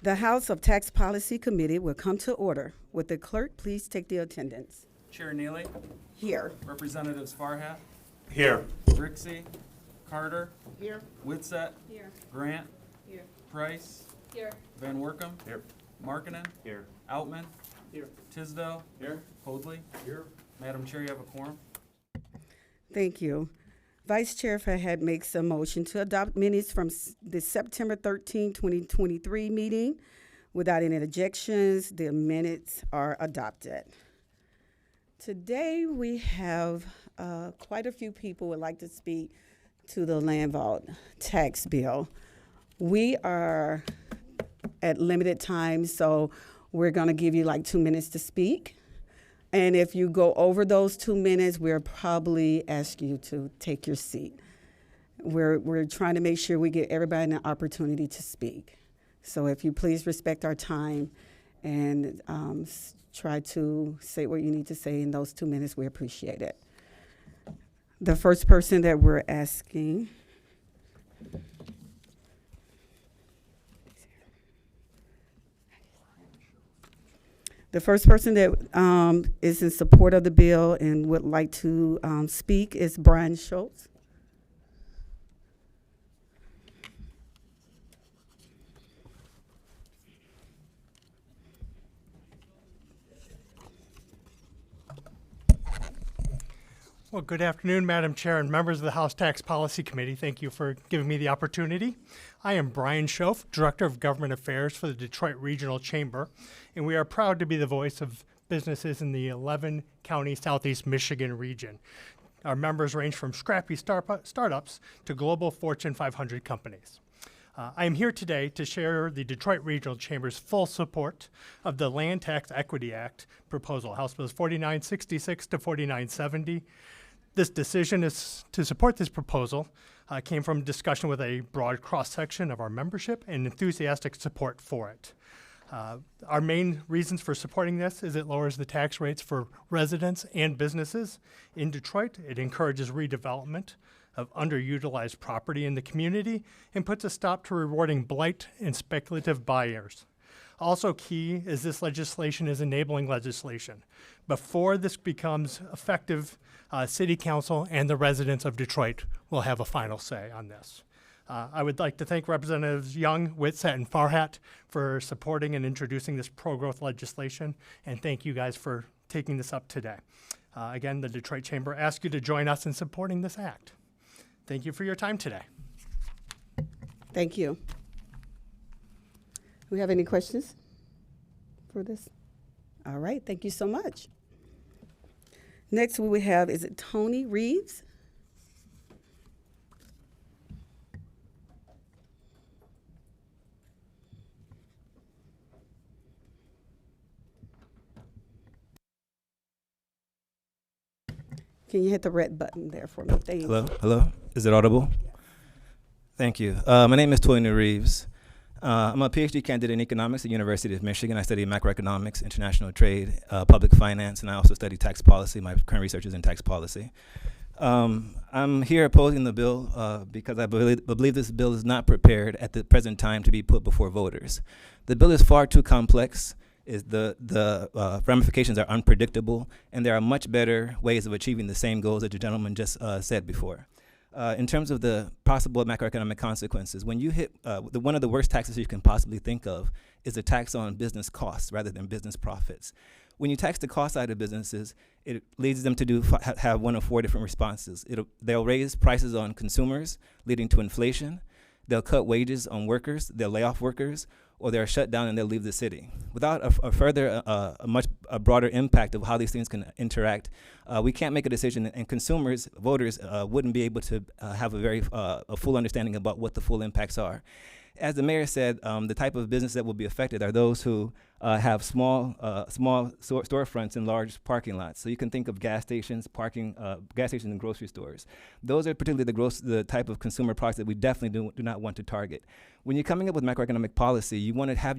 The House of Tax Policy Committee will come to order. Would the clerk please take the attendance? Chair Neely, Here. Representatives Farhat, Here. Rixey, Carter, Here. Witset, Here. Grant, Here. Price, Here. Van Workum, Here. Markkinen, Here. Outman, Here. Tisdale, Here. Hoadley. Here. Madam Chair, you have a quorum. Thank you. Vice Chair Farhat makes a motion to adopt minutes from the September 13, 2023 meeting. Without any objections, the minutes are adopted. Today, we have quite a few people would like to speak to the land vault tax bill. We are at limited time, so we're going to give you like 2 minutes to speak. And if you go over those 2 minutes, we'll probably ask you to take your seat. We're trying to make sure we get everybody an opportunity to speak. So if you please respect our time and try to say what you need to say in those 2 minutes, we appreciate it. The first person that we're asking that is in support of the bill and would like to speak is Brian Schultz. Well, good afternoon, Madam Chair and members of the House Tax Policy Committee. Thank you for giving me the opportunity. I am Brian Schoaf, Director of Government Affairs for the Detroit Regional Chamber, and we are proud to be the voice of businesses in the 11-county Southeast Michigan region. Our members range from scrappy startups to global Fortune 500 companies. I am here today to share the Detroit Regional Chamber's full support of the Land Tax Equity Act proposal, House Bills 4966 to 4970. This decision is to support this proposal came from discussion with a broad cross-section of our membership and enthusiastic support for it. Our main reasons for supporting this is it lowers the tax rates for residents and businesses in Detroit. It encourages redevelopment of underutilized property in the community and puts a stop to rewarding blight and speculative buyers. Also key is this legislation is enabling legislation. Before this becomes effective, City Council and the residents of Detroit will have a final say on this. I would like to thank Representatives Young, Whitsett, and Farhat for supporting and introducing this pro-growth legislation, and thank you guys for taking this up today. Again, the Detroit Chamber asks you to join us in supporting this act. Thank you for your time today. Thank you. Do we have any questions for this? All right, thank you so much. Next we will have, is it Tony Reeves? Can you hit the red button there for me? Thank you. Hello. Is it audible? Thank you. My name is Tony Reeves. I'm a PhD candidate in economics at the University of Michigan. I study macroeconomics, international trade, public finance, and I also study tax policy. My current research is in tax policy. I'm here opposing the bill because I believe this bill is not prepared at the present time to be put before voters. The bill is far too complex. The ramifications are unpredictable, and there are much better ways of achieving the same goals that the gentleman just said before. In terms of the possible macroeconomic consequences, when you hit one of the worst taxes you can possibly think of is a tax on business costs rather than business profits. When you tax the cost side of businesses, it leads them to have one of four different responses. They'll raise prices on consumers, leading to inflation. They'll cut wages on workers. They'll lay off workers, or they're shut down and they'll leave the city. Without a much broader impact of how these things can interact, we can't make a decision, and consumers, voters, wouldn't be able to have a full understanding about what the full impacts are. As the mayor said, the type of business that will be affected are those who have small storefronts in large parking lots. So you can think of gas stations, gas stations and grocery stores. Those are particularly the type of consumer products that we definitely do not want to target. When you're coming up with macroeconomic policy, you want to have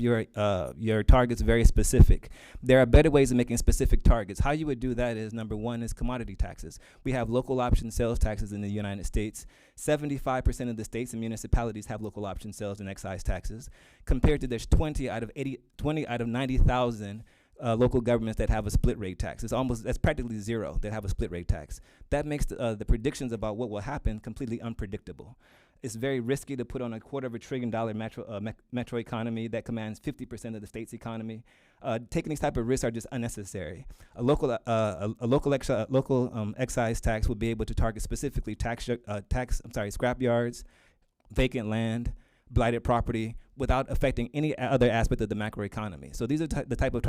your targets very specific. There are better ways of making specific targets. How you would do that is, number one, is commodity taxes. We have local option sales taxes in the United States. 75% of the states and municipalities have local option sales and excise taxes, compared to there's 20 out of 90,000 local governments that have a split rate tax. That's practically zero that have a split rate tax. That makes the predictions about what will happen completely unpredictable. It's very risky to put on $250 billion metro economy that commands 50% of the state's economy. Taking these type of risks are just unnecessary. A local excise tax would be able to target specifically scrap yards, vacant land, blighted property, without affecting any other aspect of the macroeconomy. So these are the type of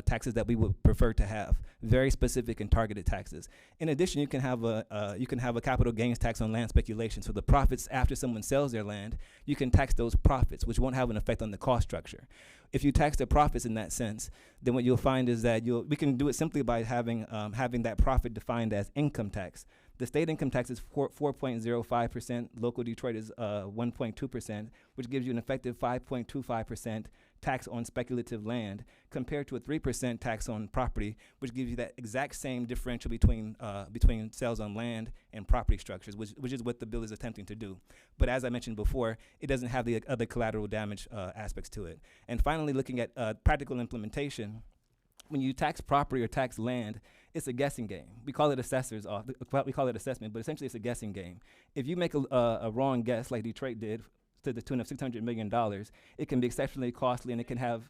taxes that we would prefer to have, very specific and targeted taxes. In addition, you can have a capital gains tax on land speculation. So the profits after someone sells their land, you can tax those profits, which won't have an effect on the cost structure. If you tax the profits in that sense, then what you'll find is that we can do it simply by having that profit defined as income tax. The state income tax is 4.05%. Local Detroit is 1.2%, which gives you an effective 5.25% tax on speculative land, compared to a 3% tax on property, which gives you that exact same differential between sales on land and property structures, which is what the bill is attempting to do. But as I mentioned before, it doesn't have the other collateral damage aspects to it. And finally, looking at practical implementation, when you tax property or tax land, it's a guessing game. We call it assessment, but essentially it's a guessing game. If you make a wrong guess, like Detroit did, to the tune of $600 million, it can be exceptionally costly, and it can have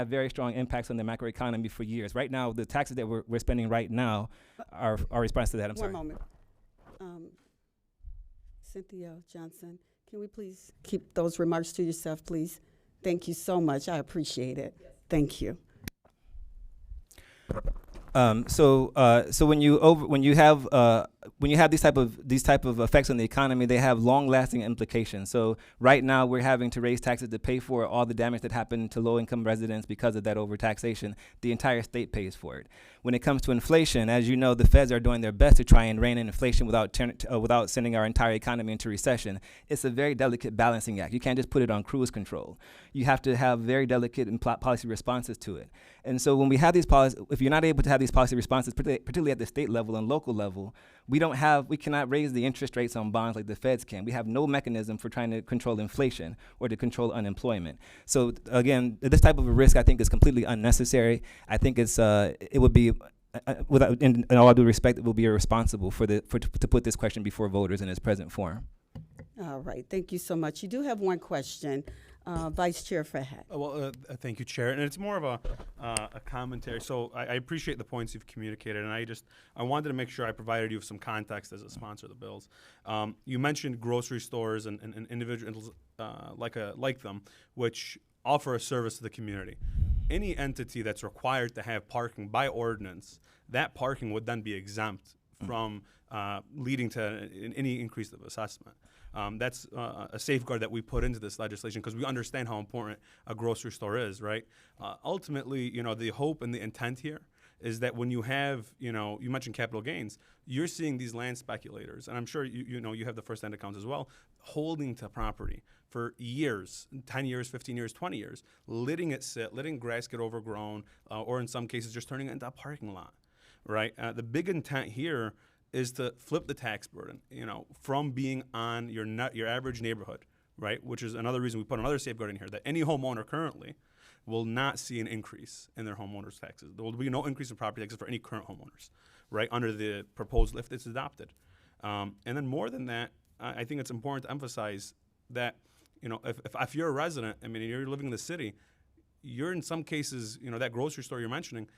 very strong impacts on the macroeconomy for years. Right now, the taxes that we're spending right now are our response to that. I'm sorry. One moment. Cynthia Johnson, can we please keep those remarks to yourself, please? Thank you so much. I appreciate it. Yes. Thank you. So when you have these type of effects on the economy, they have long-lasting implications. So right now we're having to raise taxes to pay for all the damage that happened to low-income residents because of that overtaxation. The entire state pays for it. When it comes to inflation, as you know, the feds are doing their best to try and rein in inflation without sending our entire economy into recession. It's a very delicate balancing act. You can't just put it on cruise control. You have to have very delicate and policy responses to it. And so when we have these policies, if you're not able to have these policy responses, particularly at the state level and local level, we cannot raise the interest rates on bonds like the feds can. We have no mechanism for trying to control inflation or to control unemployment. So again, this type of a risk I think is completely unnecessary. I think it would be, in all due respect, it will be irresponsible to put this question before voters in its present form. All right, thank you so much. You do have one question, Vice Chair Farhat. Thank you, Chair. And it's more of a commentary. So I appreciate the points you've communicated, and I wanted to make sure I provided you with some context as a sponsor of the bills. You mentioned grocery stores and individuals like them, which offer a service to the community. Any entity that's required to have parking by ordinance, that parking would then be exempt from leading to any increase of assessment. That's a safeguard that we put into this legislation because we understand how important a grocery store is, right? Ultimately, the hope and the intent here is that when you have, you mentioned capital gains, you're seeing these land speculators, and I'm sure you have the first-hand accounts as well, holding to property for years, 10 years, 15 years, 20 years, letting it sit, letting grass get overgrown, or in some cases just turning it into a parking lot, right? The big intent here is to flip the tax burden, from being on your average neighborhood, right? Which is another reason we put another safeguard in here, that any homeowner currently will not see an increase in their homeowners' taxes. There will be no increase in property taxes for any current homeowners, right, under the proposal if it's adopted. And then more than that, I think it's important to emphasize that, if you're a resident, and you're living in the city, you're in some cases, that grocery store you're mentioning,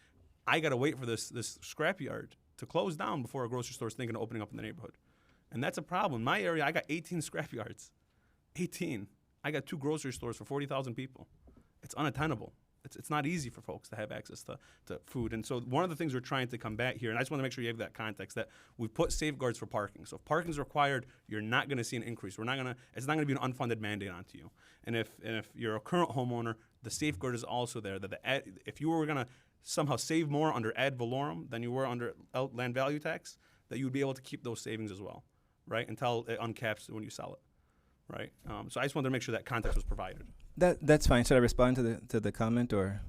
I got to wait for this scrapyard to close down before a grocery store is thinking of opening up in the neighborhood. And that's a problem. In my area, I got 18 scrapyards. 18. I got 2 grocery stores for 40,000 people. It's unattainable. It's not easy for folks to have access to food. And so one of the things we're trying to combat here, and I just want to make sure you have that context, that we've put safeguards for parking. So if parking is required, you're not going to see an increase. It's not going to be an unfunded mandate onto you. And if you're a current homeowner, the safeguard is also there that if you were going to somehow save more under ad valorem than you were under land value tax, that you would be able to keep those savings as well, right, until it uncaps when you sell it, right? So I just wanted to make sure that context was provided. That's fine. Should I respond to the comment or?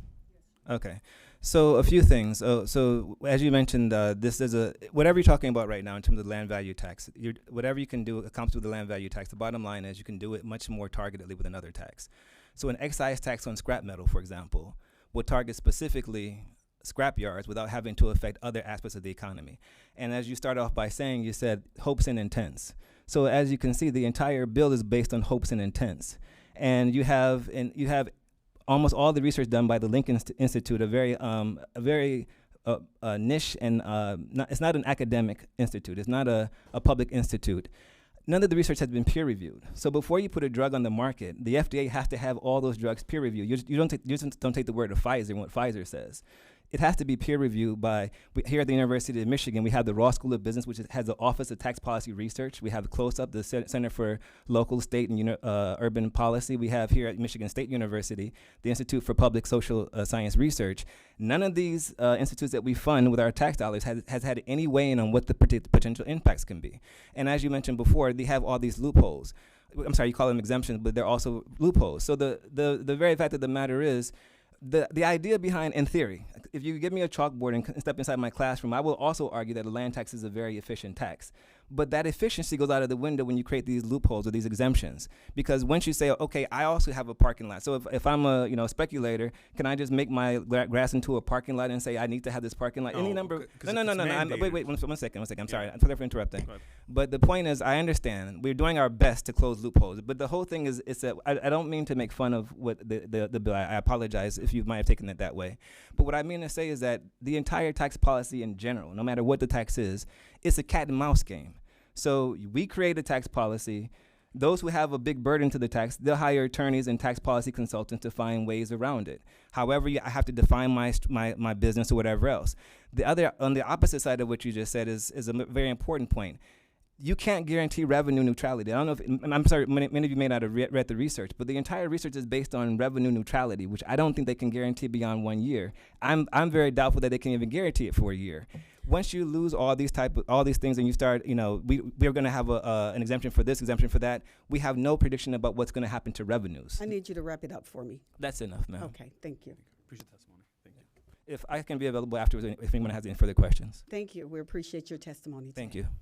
Okay. So a few things. So as you mentioned, this is whatever you're talking about right now in terms of land value tax. Whatever you can do accomplished with the land value tax. The bottom line is you can do it much more targetedly with another tax. So an excise tax on scrap metal, for example, will target specifically scrap yards without having to affect other aspects of the economy. And as you start off by saying, you said hopes and intents. So as you can see, the entire bill is based on hopes and intents. And you have almost all the research done by the Lincoln Institute, a very niche and it's not an academic institute. It's not a public institute. None of the research has been peer reviewed. So before you put a drug on the market, the FDA has to have all those drugs peer reviewed. You just don't take the word of Pfizer and what Pfizer says. It has to be peer reviewed by, here at the University of Michigan, we have the Ross School of Business, which has the Office of Tax Policy Research. We have CLOSUP, the Center for Local, State, and Urban Policy. We have here at Michigan State University, the Institute for Public Social Science Research. None of these institutes that we fund with our tax dollars has had any weigh in on what the potential impacts can be. And as you mentioned before, they have all these loopholes. I'm sorry, you call them exemptions, but they're also loopholes. So the very fact of the matter is, the idea behind, in theory, if you give me a chalkboard and step inside my classroom, I will also argue that a land tax is a very efficient tax. But that efficiency goes out of the window when you create these loopholes or these exemptions. Because once you say, okay, I also have a parking lot. So if I'm a speculator, can I just make my grass into a parking lot and say I need to have this parking lot? Any number? No. Wait, one second. I'm sorry. I'm sorry for interrupting. But the point is, I understand we're doing our best to close loopholes. But the whole thing is that I don't mean to make fun of what the bill. I apologize if you might have taken it that way. But what I mean to say is that the entire tax policy in general, no matter what the tax is, it's a cat and mouse game. So we create a tax policy. Those who have a big burden to the tax, they'll hire attorneys and tax policy consultants to find ways around it. However, I have to define my business or whatever else. The other, on the opposite side of what you just said is a very important point. You can't guarantee revenue neutrality. I don't know if, I'm sorry, many of you may not have read the research, but the entire research is based on revenue neutrality, which I don't think they can guarantee beyond 1 year. I'm very doubtful that they can even guarantee it for a year. Once you lose all these things and you start, we're going to have an exemption for this, exemption for that, we have no prediction about what's going to happen to revenues. I need you to wrap it up for me. That's enough, ma'am. Okay, thank you. Appreciate the testimony. Thank you. If I can be available afterwards, if anyone has any further questions. Thank you. We appreciate your testimony. Thank today. you.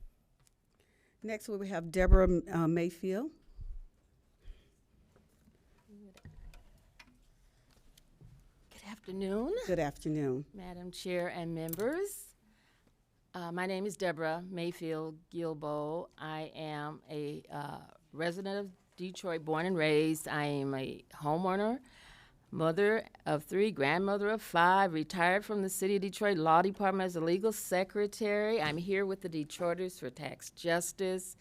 Next, we have Deborah Mayfield. Good afternoon, Good afternoon. Madam Chair and members. My name is Deborah Mayfield Gilbo. I am a resident of Detroit, born and raised. I am a homeowner, mother of 3, grandmother of 5, retired from the City of Detroit Law Department as a legal secretary. I'm here with the Detroiters for Tax Justice.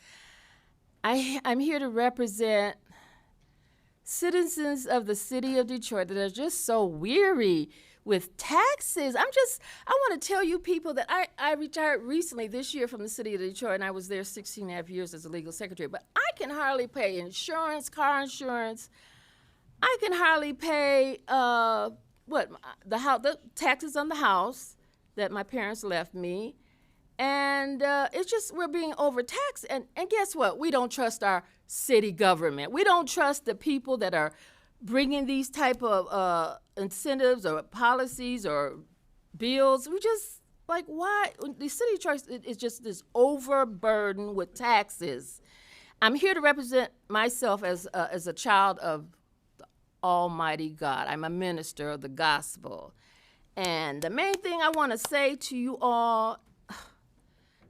I'm here to represent citizens of the City of Detroit that are just so weary with taxes. I want to tell you people that I retired recently this year from the City of Detroit, and I was there 16 and a half years as a legal secretary, but I can hardly pay insurance, car insurance. I can hardly pay the taxes on the house that my parents left me, and it's just we're being overtaxed. And guess what? We don't trust our city government. We don't trust the people that are bringing these type of incentives or policies or bills. We just why the city of Detroit is just this overburdened with taxes. I'm here to represent myself as a child of Almighty God. I'm a minister of the gospel. And the main thing I want to say to you all,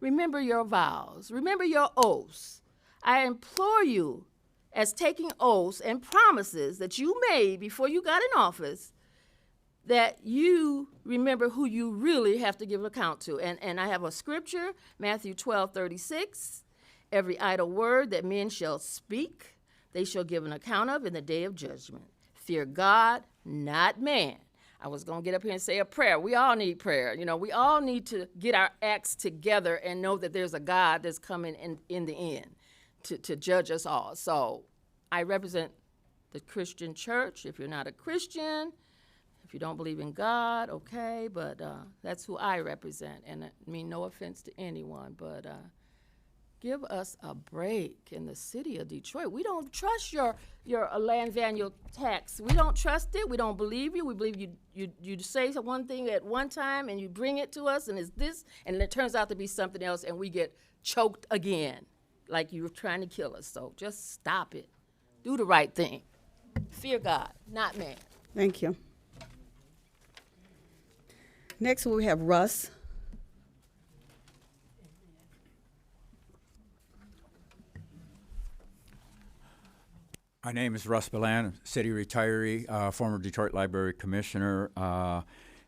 remember your vows, remember your oaths. I implore you, as taking oaths and promises that you made before you got in office, that you remember who you really have to give account to. And I have a scripture, Matthew 12:36, every idle word that men shall speak, they shall give an account of in the day of judgment. Fear God, not man. I was going to get up here and say a prayer. We all need prayer. We all need to get our acts together and know that there's a God that's coming in the end to judge us all. So I represent the Christian church. If you're not a Christian, if you don't believe in God, okay, but that's who I represent. And I mean no offense to anyone, but give us a break in the City of Detroit. We don't trust your land value tax. We don't trust it. We don't believe you. We believe you say one thing at one time and you bring it to us and it's this, and it turns out to be something else, and we get choked again like you were trying to kill us. So just stop it. Do the right thing. Fear God, not man. Thank you. Next, we have Russ. My name is Russ Belan, city retiree, former Detroit Library Commissioner,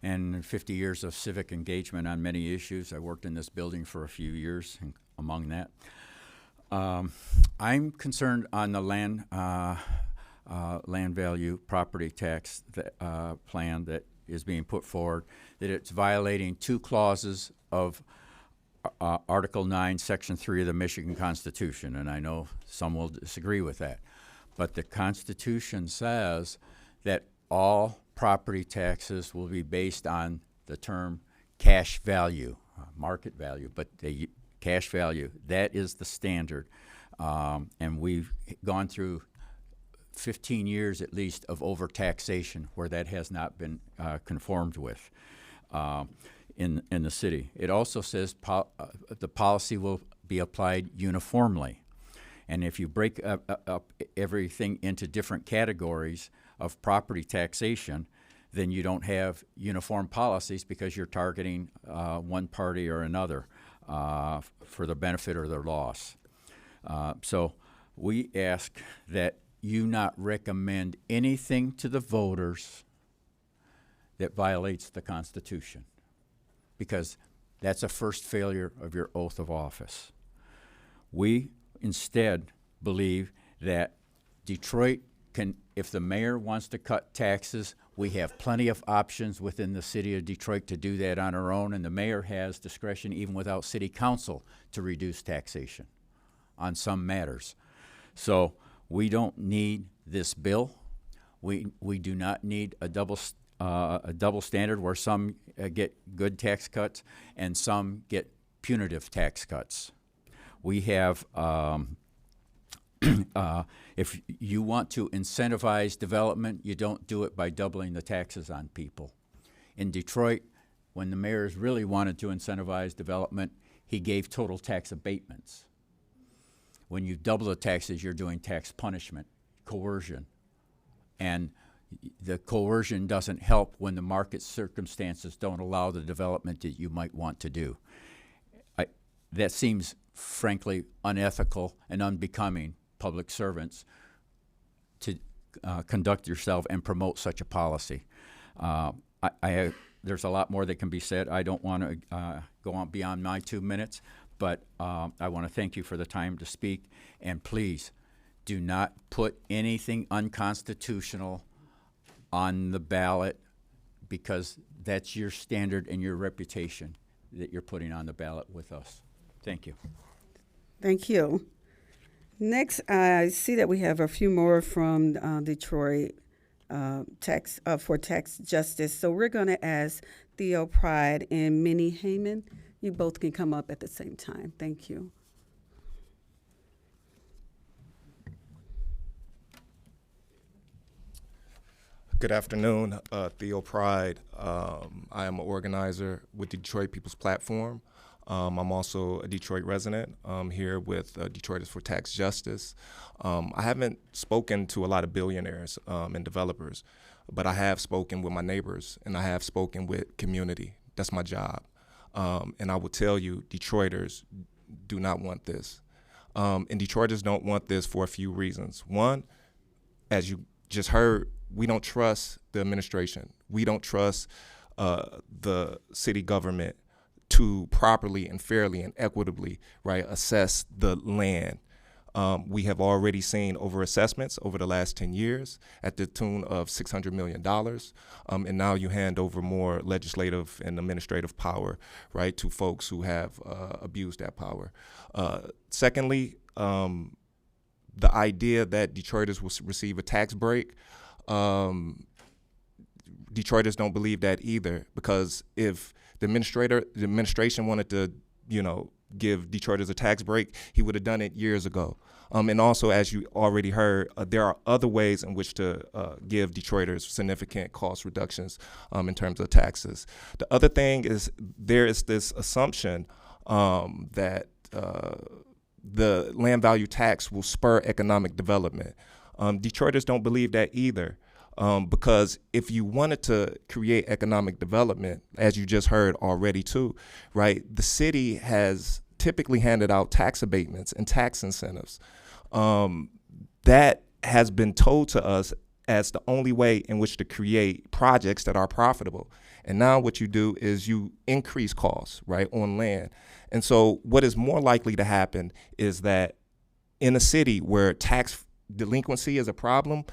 and 50 years of civic engagement on many issues. I worked in this building for a few years, among that. I'm concerned on the land value property tax plan that is being put forward, that it's violating 2 clauses of Article 9, Section 3 of the Michigan Constitution, and I know some will disagree with that. But the Constitution says that all property taxes will be based on the term cash value, market value, but the cash value, that is the standard. And we've gone through 15 years at least of overtaxation where that has not been conformed with in the city. It also says the policy will be applied uniformly. And if you break up everything into different categories of property taxation, then you don't have uniform policies because you're targeting one party or another for the benefit or their loss. So we ask that you not recommend anything to the voters that violates the Constitution, because that's a first failure of your oath of office. We instead believe that Detroit can, if the mayor wants to cut taxes, we have plenty of options within the city of Detroit to do that on our own, and the mayor has discretion even without city council to reduce taxation on some matters. So we don't need this bill. We do not need a double standard where some get good tax cuts and some get punitive tax cuts. We have, if you want to incentivize development, you don't do it by doubling the taxes on people. In Detroit, when the mayors really wanted to incentivize development, he gave total tax abatements. When you double the taxes, you're doing tax punishment, coercion. And the coercion doesn't help when the market circumstances don't allow the development that you might want to do. That seems, frankly, unethical and unbecoming public servants to conduct yourself and promote such a policy. There's a lot more that can be said. I don't want to go on beyond my 2 minutes, but I want to thank you for the time to speak. And please, do not put anything unconstitutional on the ballot, because that's your standard and your reputation that you're putting on the ballot with us. Thank you. Thank you. Next, I see that we have a few more from Detroit for tax justice. So we're going to ask Theo Pride and Minnie Heyman. You both can come up at the same time. Thank you. Good afternoon, Theo Pride. I am an organizer with the Detroit People's Platform. I'm also a Detroit resident. I'm here with Detroiters for Tax Justice. I haven't spoken to a lot of billionaires and developers, but I have spoken with my neighbors and I have spoken with community. That's my job. And I will tell you, Detroiters do not want this. And Detroiters don't want this for a few reasons. One, as you just heard, we don't trust the administration. We don't trust the city government to properly and fairly and equitably, right, assess the land. We have already seen overassessments over the last 10 years at the tune of $600 million. And now you hand over more legislative and administrative power, right, to folks who have abused that power. Secondly, the idea that Detroiters will receive a tax break, Detroiters don't believe that either, because if the administration wanted to, give Detroiters a tax break, he would have done it years ago. And also, as you already heard, there are other ways in which to give Detroiters significant cost reductions in terms of taxes. The other thing is there is this assumption that the land value tax will spur economic development. Detroiters don't believe that either. Because if you wanted to create economic development, as you just heard already too, right, the city has typically handed out tax abatements and tax incentives. That has been told to us as the only way in which to create projects that are profitable. And now what you do is you increase costs, right, on land. And so what is more likely to happen is that in a city where tax delinquency is a problem,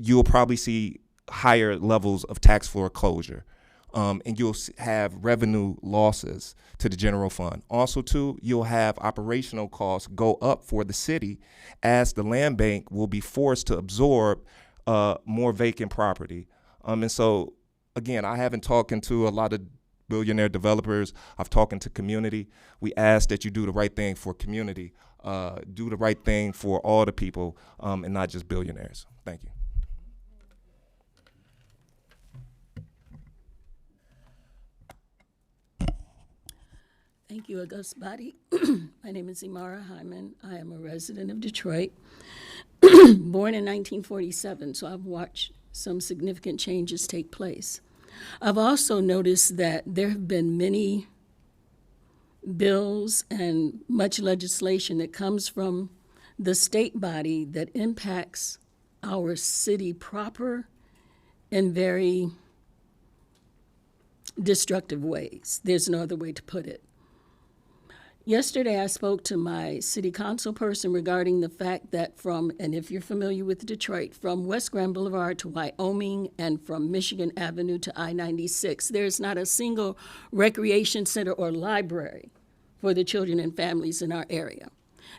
you'll probably see higher levels of tax foreclosure, and you'll have revenue losses to the general fund. Also, too, you'll have operational costs go up for the city as the land bank will be forced to absorb more vacant property. And so, again, I haven't talked to a lot of billionaire developers. I've talked to community. We ask that you do the right thing for community, do the right thing for all the people, and not just billionaires. Thank you. Thank you, August Body. My name is Imara Hyman. I am a resident of Detroit, born in 1947, so I've watched some significant changes take place. I've also noticed that there have been many bills and much legislation that comes from the state body that impacts our city proper in very destructive ways. There's no other way to put it. Yesterday, I spoke to my city council person regarding the fact that and if you're familiar with Detroit, from West Grand Boulevard to Wyoming and from Michigan Avenue to I-96, there's not a single recreation center or library for the children and families in our area.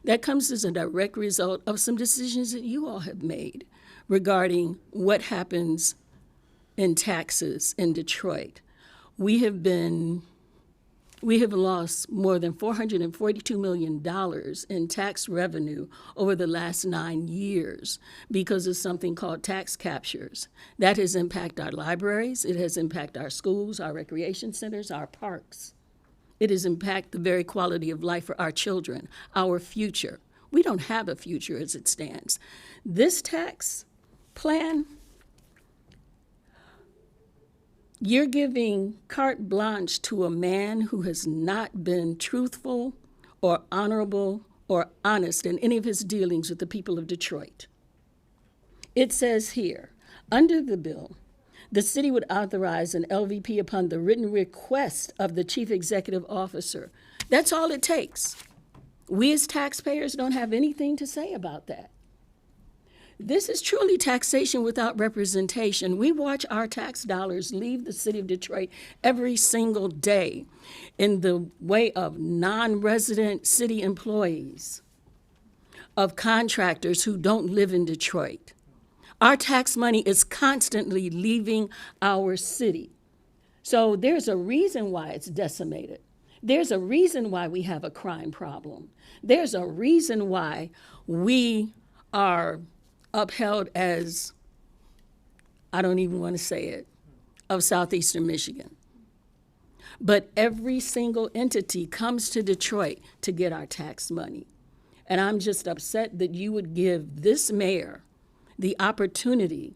That comes as a direct result of some decisions that you all have made regarding what happens in taxes in Detroit. We have lost more than $442 million in tax revenue over the last 9 years because of something called tax captures. That has impacted our libraries, it has impacted our schools, our recreation centers, our parks. It has impacted the very quality of life for our children, our future. We don't have a future as it stands. This tax plan, you're giving carte blanche to a man who has not been truthful or honorable or honest in any of his dealings with the people of Detroit. It says here, under the bill, the city would authorize an LVP upon the written request of the chief executive officer. That's all it takes. We as taxpayers don't have anything to say about that. This is truly taxation without representation. We watch our tax dollars leave the city of Detroit every single day in the way of non-resident city employees, of contractors who don't live in Detroit. Our tax money is constantly leaving our city. So there's a reason why it's decimated. There's a reason why we have a crime problem. There's a reason why we are upheld as, I don't even want to say it, of Southeastern Michigan. But every single entity comes to Detroit to get our tax money. And I'm just upset that you would give this mayor the opportunity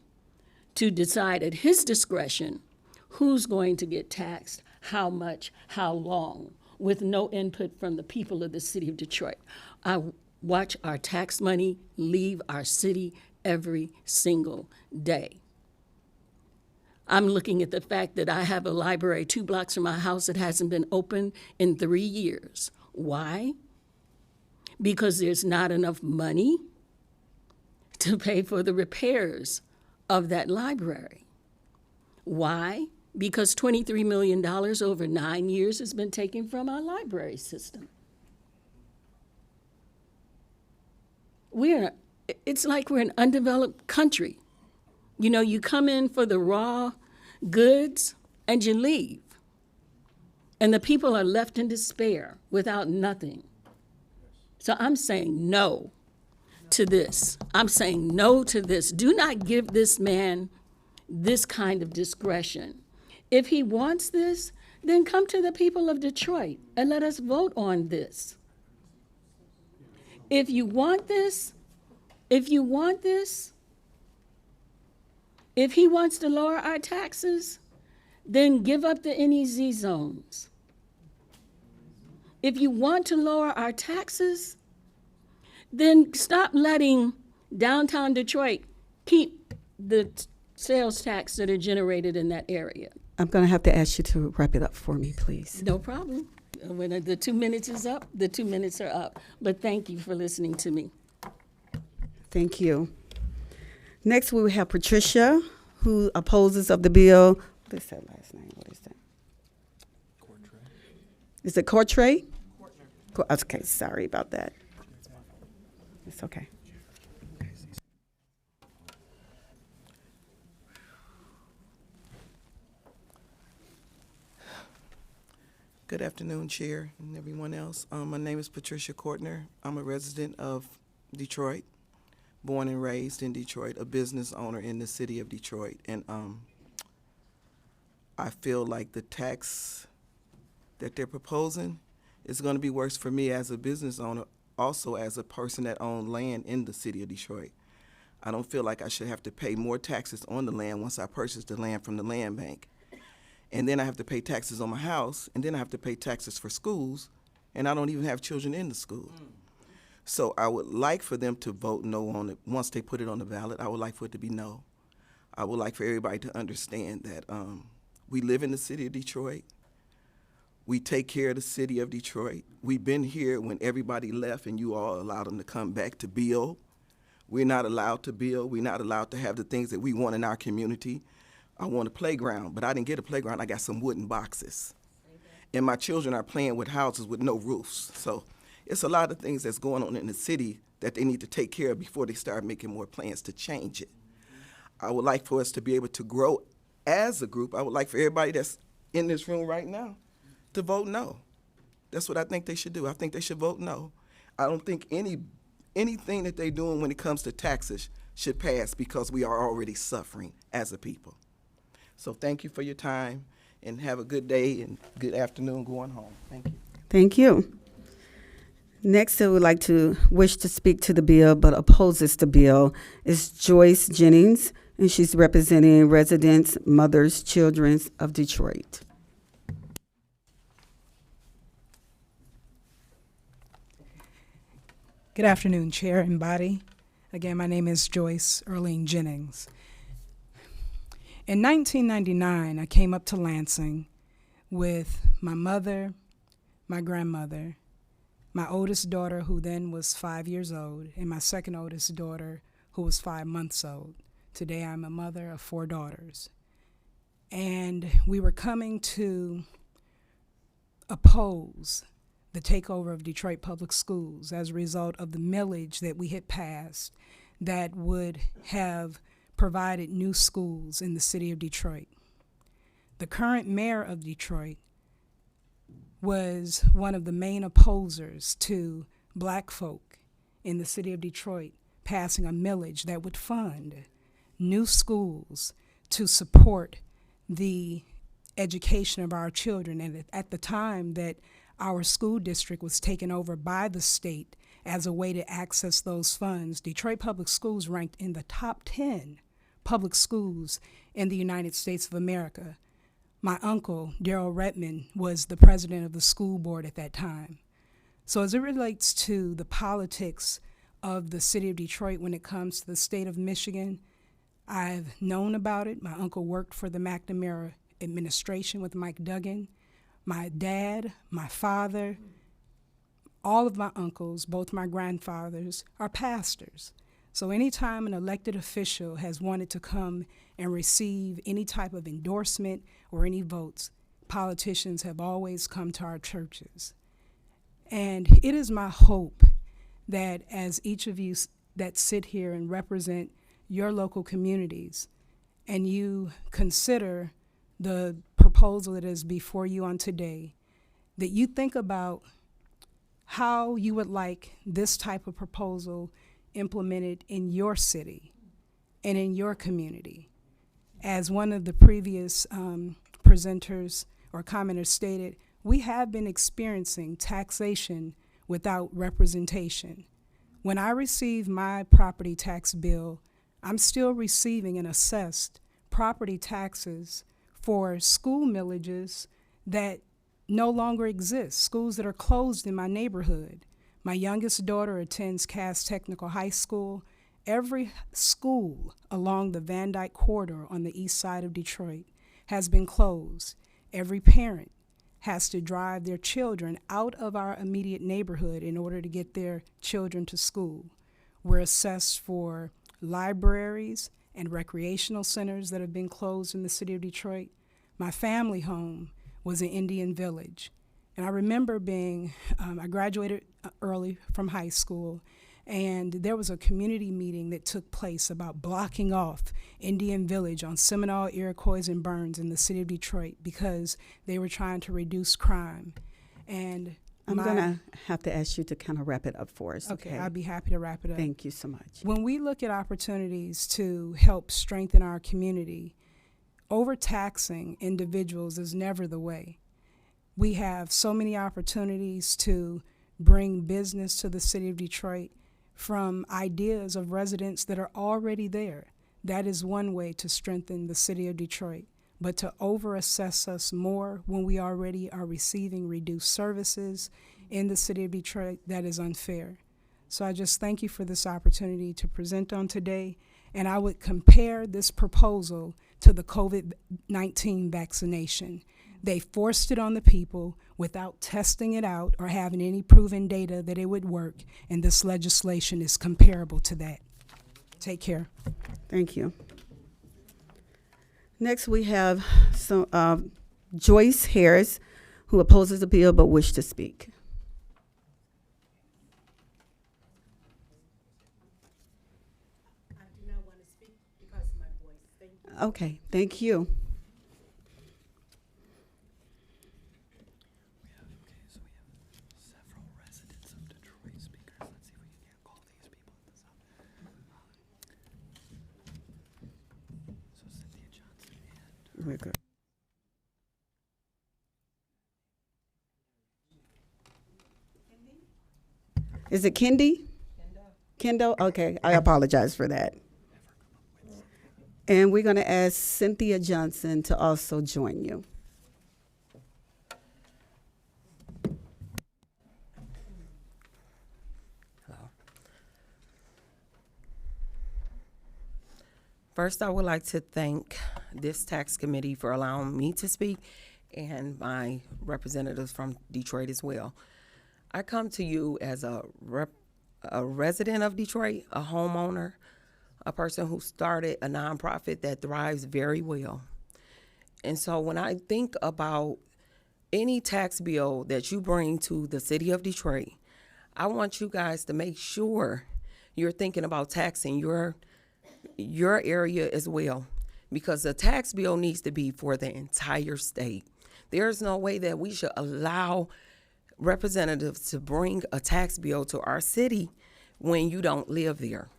to decide at his discretion who's going to get taxed, how much, how long, with no input from the people of the city of Detroit. I watch our tax money leave our city every single day. I'm looking at the fact that I have a library 2 blocks from my house that hasn't been open in 3 years. Why? Because there's not enough money to pay for the repairs of that library. Why? Because $23 million over 9 years has been taken from our library system. It's like we're an undeveloped country. You know, you come in for the raw goods and you leave. And the people are left in despair without nothing. So I'm saying no to this. I'm saying no to this. Do not give this man this kind of discretion. If he wants this, then come to the people of Detroit and let us vote on this. If you want this, if he wants to lower our taxes, then give up the NEZ zones. If you want to lower our taxes, then stop letting downtown Detroit keep the sales tax that are generated in that area. I'm going to have to ask you to wrap it up for me, please. No problem. When the 2 minutes is up, the 2 minutes are up. But thank you for listening to me. Thank you. Next, we will have Patricia, who opposes of the bill. What is that last name? What is that? Is it Courtray? Okay, sorry about that. It's okay. Good afternoon, Chair and everyone else. My name is Patricia Courtner. I'm a resident of Detroit, born and raised in Detroit, a business owner in the city of Detroit. And I feel like the tax that they're proposing is going to be worse for me as a business owner, also as a person that owns land in the city of Detroit. I don't feel like I should have to pay more taxes on the land once I purchase the land from the land bank. And then I have to pay taxes on my house, and then I have to pay taxes for schools, and I don't even have children in the school. So I would like for them to vote no on it. Once they put it on the ballot, I would like for it to be no. I would like for everybody to understand that we live in the city of Detroit. We take care of the city of Detroit. We've been here when everybody left and you all allowed them to come back to build. We're not allowed to build. We're not allowed to have the things that we want in our community. I want a playground, but I didn't get a playground. I got some wooden boxes. And my children are playing with houses with no roofs. So it's a lot of things that's going on in the city that they need to take care of before they start making more plans to change it. I would like for us to be able to grow as a group. I would like for everybody that's in this room right now to vote no. That's what I think they should do. I think they should vote no. I don't think anything that they're doing when it comes to taxes should pass because we are already suffering as a people. So thank you for your time, and have a good day and good afternoon going home. Thank you. Thank you. Next, I would like to wish to speak to the bill but opposes the bill is Joyce Jennings, and she's representing residents, mothers, children of Detroit. Good afternoon, Chair and Body. Again, my name is Joyce Erling Jennings. In 1999, I came up to Lansing with my mother, my grandmother, my oldest daughter, who then was 5 years old, and my second oldest daughter, who was 5 months old. Today, I'm a mother of 4 daughters. And we were coming to oppose the takeover of Detroit Public Schools as a result of the millage that we had passed that would have provided new schools in the city of Detroit. The current mayor of Detroit was one of the main opposers to black folk in the city of Detroit passing a millage that would fund new schools to support the education of our children. And at the time that our school district was taken over by the state as a way to access those funds, Detroit Public Schools ranked in the top 10 public schools in the United States of America. My uncle, Darrell Redmond, was the president of the school board at that time. So as it relates to the politics of the city of Detroit when it comes to the state of Michigan, I've known about it. My uncle worked for the McNamara administration with Mike Duggan. My dad, my father, all of my uncles, both my grandfathers, are pastors. So anytime an elected official has wanted to come and receive any type of endorsement or any votes, politicians have always come to our churches. And it is my hope that as each of you that sit here and represent your local communities, and you consider the proposal that is before you on today, that you think about how you would like this type of proposal implemented in your city and in your community. As one of the previous presenters or commenters stated, we have been experiencing taxation without representation. When I receive my property tax bill, I'm still receiving and assessed property taxes for school millages that no longer exist, schools that are closed in my neighborhood. My youngest daughter attends Cass Technical High School. Every school along the Van Dyke corridor on the east side of Detroit has been closed. Every parent has to drive their children out of our immediate neighborhood in order to get their children to school. We're assessed for libraries and recreational centers that have been closed in the city of Detroit. My family home was in Indian Village. And I remember I graduated early from high school, and there was a community meeting that took place about blocking off Indian Village on Seminole, Iroquois, and Burns in the city of Detroit because they were trying to reduce crime. And I'm going to have to ask you to kind of wrap it up for us. Okay, I'd be happy to wrap it up. Thank you so much. When we look at opportunities to help strengthen our community, overtaxing individuals is never the way. We have so many opportunities to bring business to the city of Detroit from ideas of residents that are already there. That is one way to strengthen the city of Detroit. But to over-assess us more when we already are receiving reduced services in the city of Detroit, that is unfair. So I just thank you for this opportunity to present on today. And I would compare this proposal to the COVID-19 vaccination. They forced it on the people without testing it out or having any proven data that it would work, and this legislation is comparable to that. Take care. Thank you. Next, we have Joyce Harris, who opposes the bill but wished to speak. I do not want to speak because of my voice. Thank you. Okay, thank you. We're good. Is it Kendi? Kendall? Okay, I apologize for that. And we're going to ask Cynthia Johnson to also join you. First, I would like to thank this tax committee for allowing me to speak and my representatives from Detroit as well. I come to you as a resident of Detroit, a homeowner, a person who started a nonprofit that thrives very well. And so when I think about any tax bill that you bring to the city of Detroit, I want you guys to make sure you're thinking about taxing your area as well, because the tax bill needs to be for the entire state. There's no way that we should allow representatives to bring a tax bill to our city when you don't live there.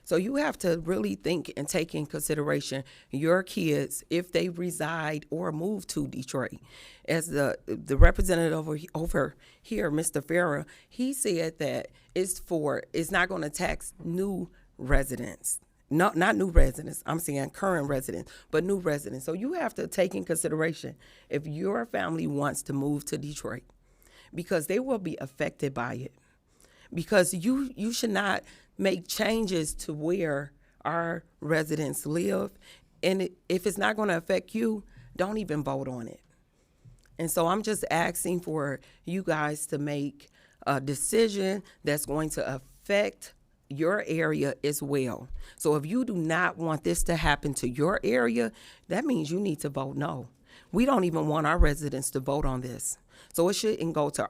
So you have to really think and take in consideration your kids if they reside or move to Detroit. As the representative over here, Mr. Farah, he said that it's not going to tax new residents. No, not new residents. I'm saying current residents, but new residents. So you have to take in consideration if your family wants to move to Detroit, because they will be affected by it. Because you should not make changes to where our residents live, and if it's not going to affect you, don't even vote on it. And so I'm just asking for you guys to make a decision that's going to affect your area as well. So if you do not want this to happen to your area, that means you need to vote no. We don't even want our residents to vote on this. So it shouldn't go to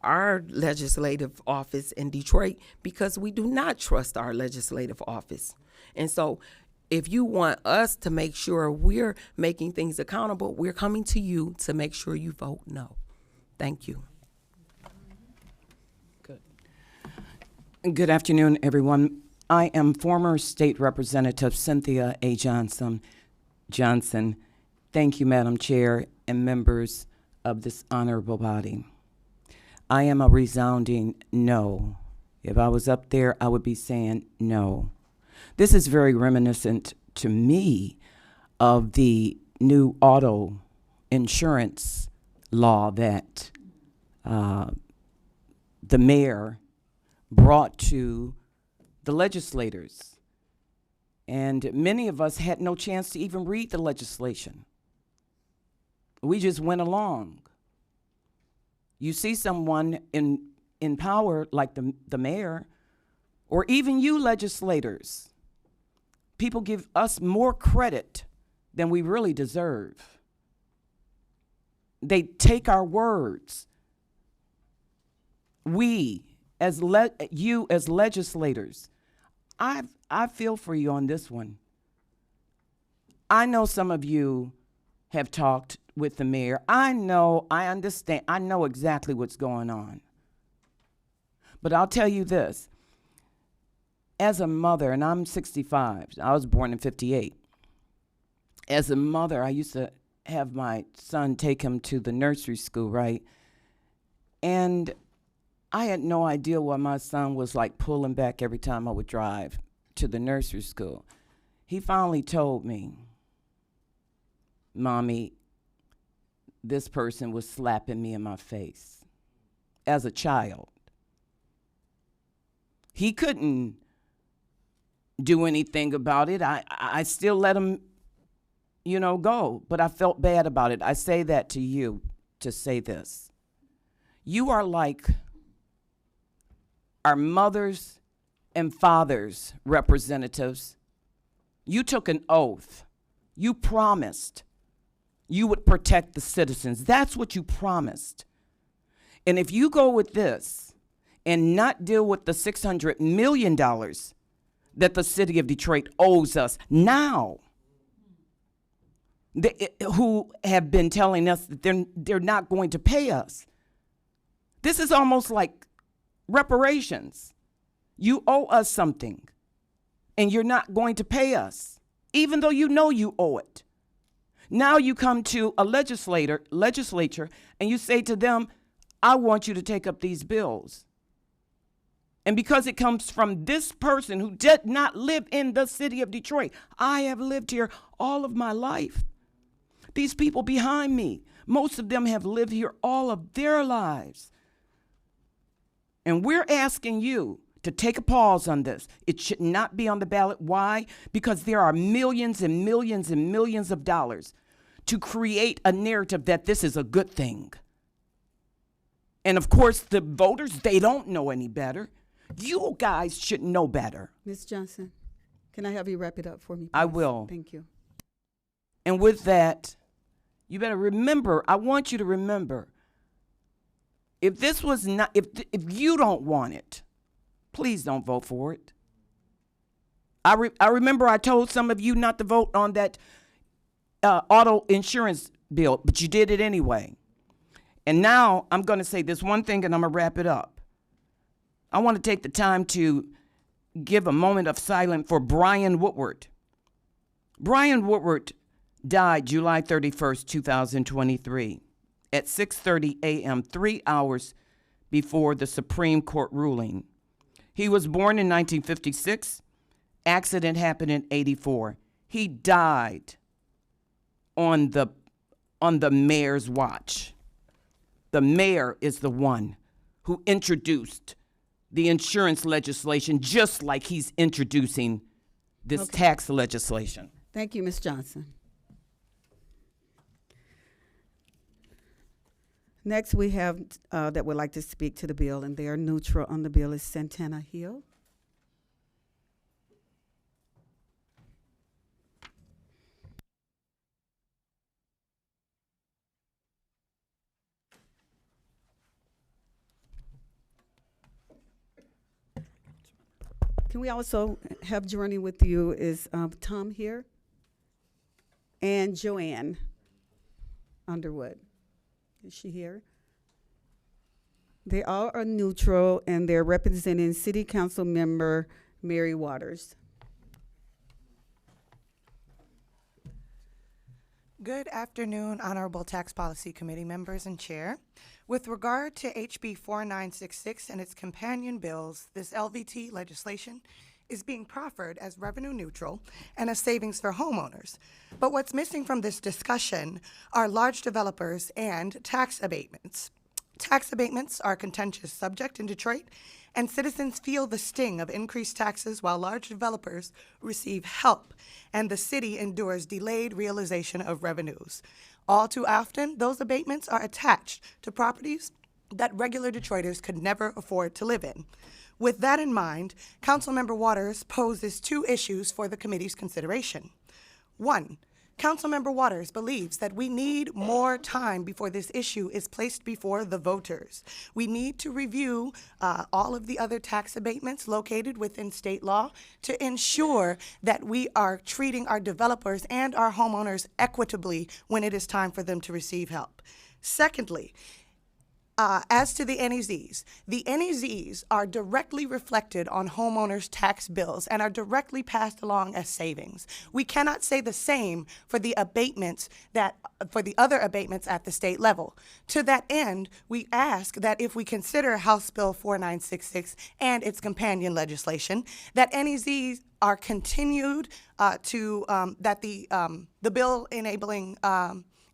our legislative office in Detroit, because we do not trust our legislative office. And so if you want us to make sure we're making things accountable, we're coming to you to make sure you vote no. Thank you. Good afternoon, everyone. I am former State Representative Cynthia A. Johnson. Thank you, Madam Chair and members of this honorable body. I am a resounding no. If I was up there, I would be saying no. This is very reminiscent to me of the new auto insurance law that the mayor brought to the legislators. And many of us had no chance to even read the legislation. We just went along. You see someone in power like the mayor, or even you legislators, people give us more credit than we really deserve. They take our words. We, you as legislators, I feel for you on this one. I know some of you have talked with the mayor. I understand, I know exactly what's going on. But I'll tell you this, as a mother, and I'm 65, I was born in 58. As a mother, I used to have my son take him to the nursery school, right? And I had no idea why my son was like pulling back every time I would drive to the nursery school. He finally told me, Mommy, this person was slapping me in my face as a child. He couldn't do anything about it. I still let him go. But I felt bad about it. I say that to you to say this. You are like our mothers and fathers representatives. You took an oath. You promised you would protect the citizens. That's what you promised. And if you go with this and not deal with the $600 million that the city of Detroit owes us now, who have been telling us that they're not going to pay us. This is almost like reparations. You owe us something, and you're not going to pay us, even though you know you owe it. Now you come to a legislature, and you say to them, I want you to take up these bills. And because it comes from this person who did not live in the city of Detroit, I have lived here all of my life. These people behind me, most of them have lived here all of their lives. And we're asking you to take a pause on this. It should not be on the ballot. Why? Because there are millions and millions and millions of dollars to create a narrative that this is a good thing. And of course, the voters, they don't know any better. You guys should know better. Ms. Johnson, can I have you wrap it up for me, please? I will. Thank you. And with that, you better remember, I want you to remember, if this was not, if you don't want it, please don't vote for it. I remember I told some of you not to vote on that auto insurance bill, but you did it anyway. And now I'm going to say this one thing and I'm going to wrap it up. I want to take the time to give a moment of silence for Brian Woodward. Brian Woodward died July 31st, 2023 at 6:30 a.m., 3 hours before the Supreme Court ruling. He was born in 1956. Accident happened in 84. He died on the mayor's watch. The mayor is the one who introduced the insurance legislation, just like he's introducing this tax legislation. Thank you, Ms. Johnson. Next, we have that would like to speak to the bill, and they are neutral on the bill, is Santana Hill. Can we also have joining with you is Tom here and Joanne Underwood. Is she here? They all are neutral, and they're representing City Council member Mary Waters. Good afternoon, Honorable Tax Policy Committee members and Chair. With regard to HB 4966 and its companion bills, this LVT legislation is being proffered as revenue neutral and a savings for homeowners. But what's missing from this discussion are large developers and tax abatements. Tax abatements are a contentious subject in Detroit, and citizens feel the sting of increased taxes while large developers receive help, and the city endures delayed realization of revenues. All too often, those abatements are attached to properties that regular Detroiters could never afford to live in. With that in mind, Councilmember Waters poses two issues for the committee's consideration. One, Councilmember Waters believes that we need more time before this issue is placed before the voters. We need to review all of the other tax abatements located within state law to ensure that we are treating our developers and our homeowners equitably when it is time for them to receive help. Secondly, as to the NEZs are directly reflected on homeowners' tax bills and are directly passed along as savings. We cannot say the same for the abatements for the other abatements at the state level. To that end, we ask that if we consider House Bill 4966 and its companion legislation, that NEZs are continued that the bill enabling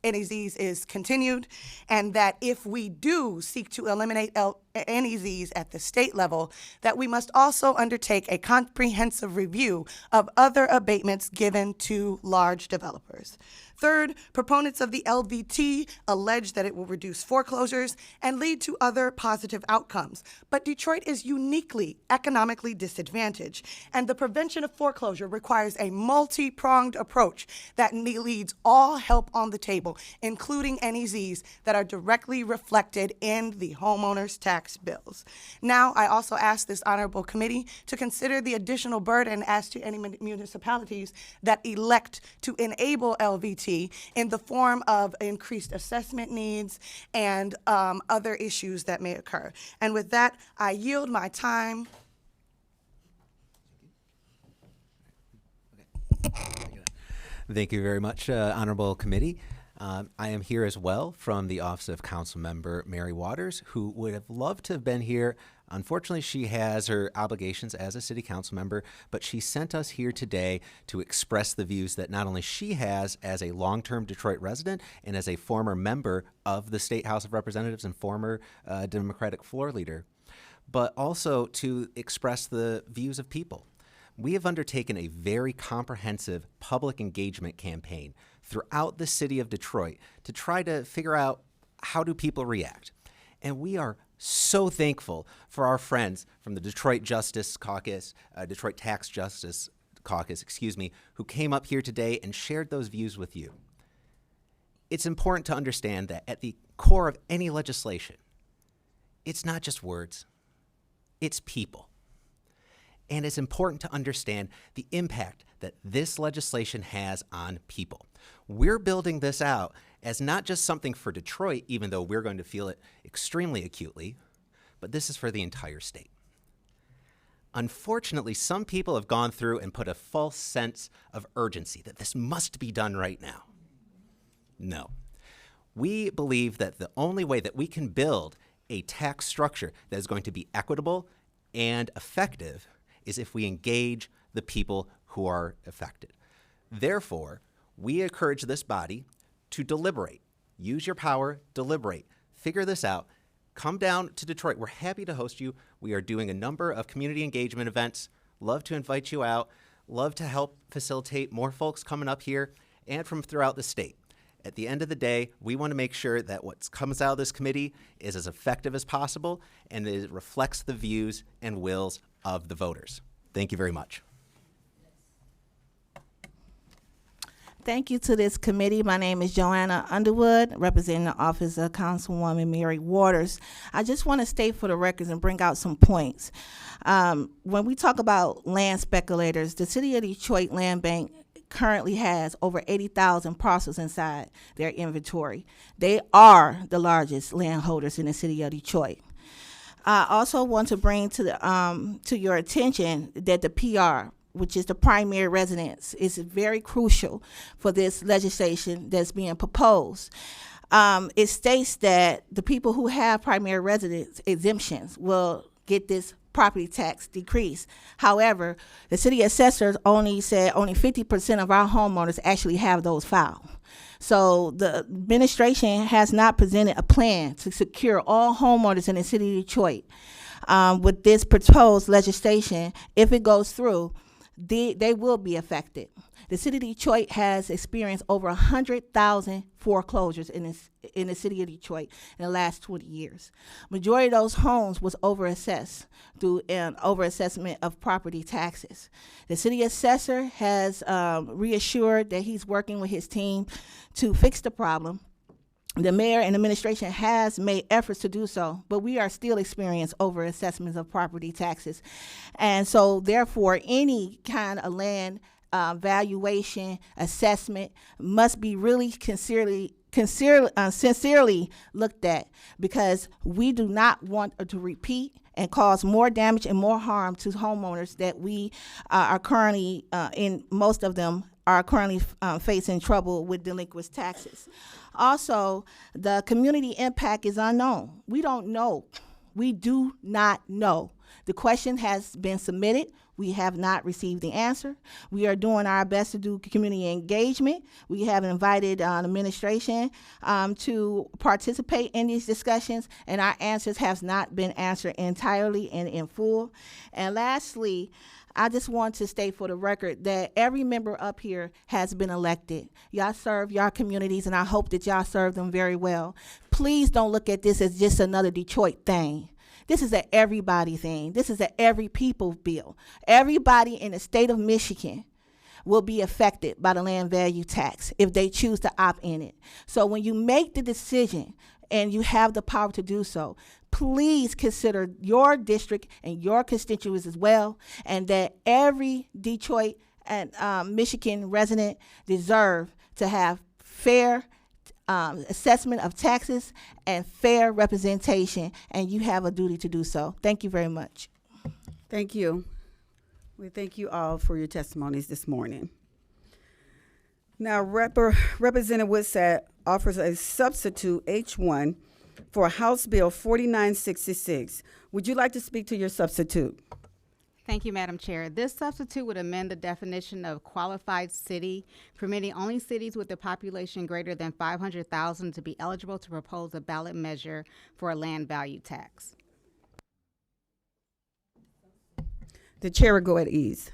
NEZs is continued, and that if we do seek to eliminate NEZs at the state level, that we must also undertake a comprehensive review of other abatements given to large developers. Third, proponents of the LVT allege that it will reduce foreclosures and lead to other positive outcomes. But Detroit is uniquely economically disadvantaged, and the prevention of foreclosure requires a multi-pronged approach that leads all help on the table, including NEZs that are directly reflected in the homeowners' tax bills. Now, I also ask this honorable committee to consider the additional burden as to any municipalities that elect to enable LVT in the form of increased assessment needs and other issues that may occur. And with that, I yield my time. Thank you very much, Honorable Committee. I am here as well from the Office of Council Member Mary Waters, who would have loved to have been here. Unfortunately, she has her obligations as a city council member, but she sent us here today to express the views that not only she has as a long-term Detroit resident and as a former member of the State House of Representatives and former Democratic floor leader, but also to express the views of people. We have undertaken a very comprehensive public engagement campaign throughout the city of Detroit to try to figure out how do people react. And we are so thankful for our friends from the Detroit Justice Caucus, Detroit Tax Justice Caucus, who came up here today and shared those views with you. It's important to understand that at the core of any legislation, it's not just words, it's people. And it's important to understand the impact that this legislation has on people. We're building this out as not just something for Detroit, even though we're going to feel it extremely acutely, but this is for the entire state. Unfortunately, some people have gone through and put a false sense of urgency that this must be done right now. No. We believe that the only way that we can build a tax structure that is going to be equitable and effective is if we engage the people who are affected. Therefore, we encourage this body to deliberate. Use your power, deliberate, figure this out. Come down to Detroit. We're happy to host you. We are doing a number of community engagement events. Love to invite you out. Love to help facilitate more folks coming up here and from throughout the state. At the end of the day, we want to make sure that what comes out of this committee is as effective as possible and it reflects the views and wills of the voters. Thank you very much. Thank you to this committee. My name is Joanna Underwood, representing the Office of Councilwoman Mary Waters. I just want to state for the records and bring out some points. When we talk about land speculators, the City of Detroit Land Bank currently has over 80,000 parcels inside their inventory. They are the largest landholders in the City of Detroit. I also want to bring to your attention that the PR, which is the primary residence, is very crucial for this legislation that's being proposed. It states that the people who have primary residence exemptions will get this property tax decrease. However, the city assessors only said only 50% of our homeowners actually have those filed. So the administration has not presented a plan to secure all homeowners in the city of Detroit. With this proposed legislation, if it goes through, they will be affected. The city of Detroit has experienced over 100,000 foreclosures in the city of Detroit in the last 20 years. Majority of those homes was overassessed through an overassessment of property taxes. The city assessor has reassured that he's working with his team to fix the problem. The mayor and administration has made efforts to do so, but we are still experiencing overassessments of property taxes. And so therefore, any kind of land valuation assessment must be really sincerely looked at, because we do not want to repeat and cause more damage and more harm to homeowners that we are currently, in most of them, are currently facing trouble with delinquent taxes. Also, the community impact is unknown. We don't know. We do not know. The question has been submitted. We have not received the answer. We are doing our best to do community engagement. We have invited the administration to participate in these discussions, and our answers have not been answered entirely and in full. And lastly, I just want to state for the record that every member up here has been elected. Y'all serve your communities, and I hope that y'all serve them very well. Please don't look at this as just another Detroit thing. This is an everybody thing. This is an every people bill. Everybody in the state of Michigan will be affected by the land value tax if they choose to opt in it. So when you make the decision and you have the power to do so, please consider your district and your constituents as well, and that every Detroit and Michigan resident deserve to have fair assessment of taxes and fair representation, and you have a duty to do so. Thank you very much. Thank you. We thank you all for your testimonies this morning. Now, Representative Woodsett offers a substitute H1 for House Bill 4966. Would you like to speak to your substitute? Thank you, Madam Chair. This substitute would amend the definition of qualified city, permitting only cities with a population greater than 500,000 to be eligible to propose a ballot measure for a land value tax. The chair will go at ease.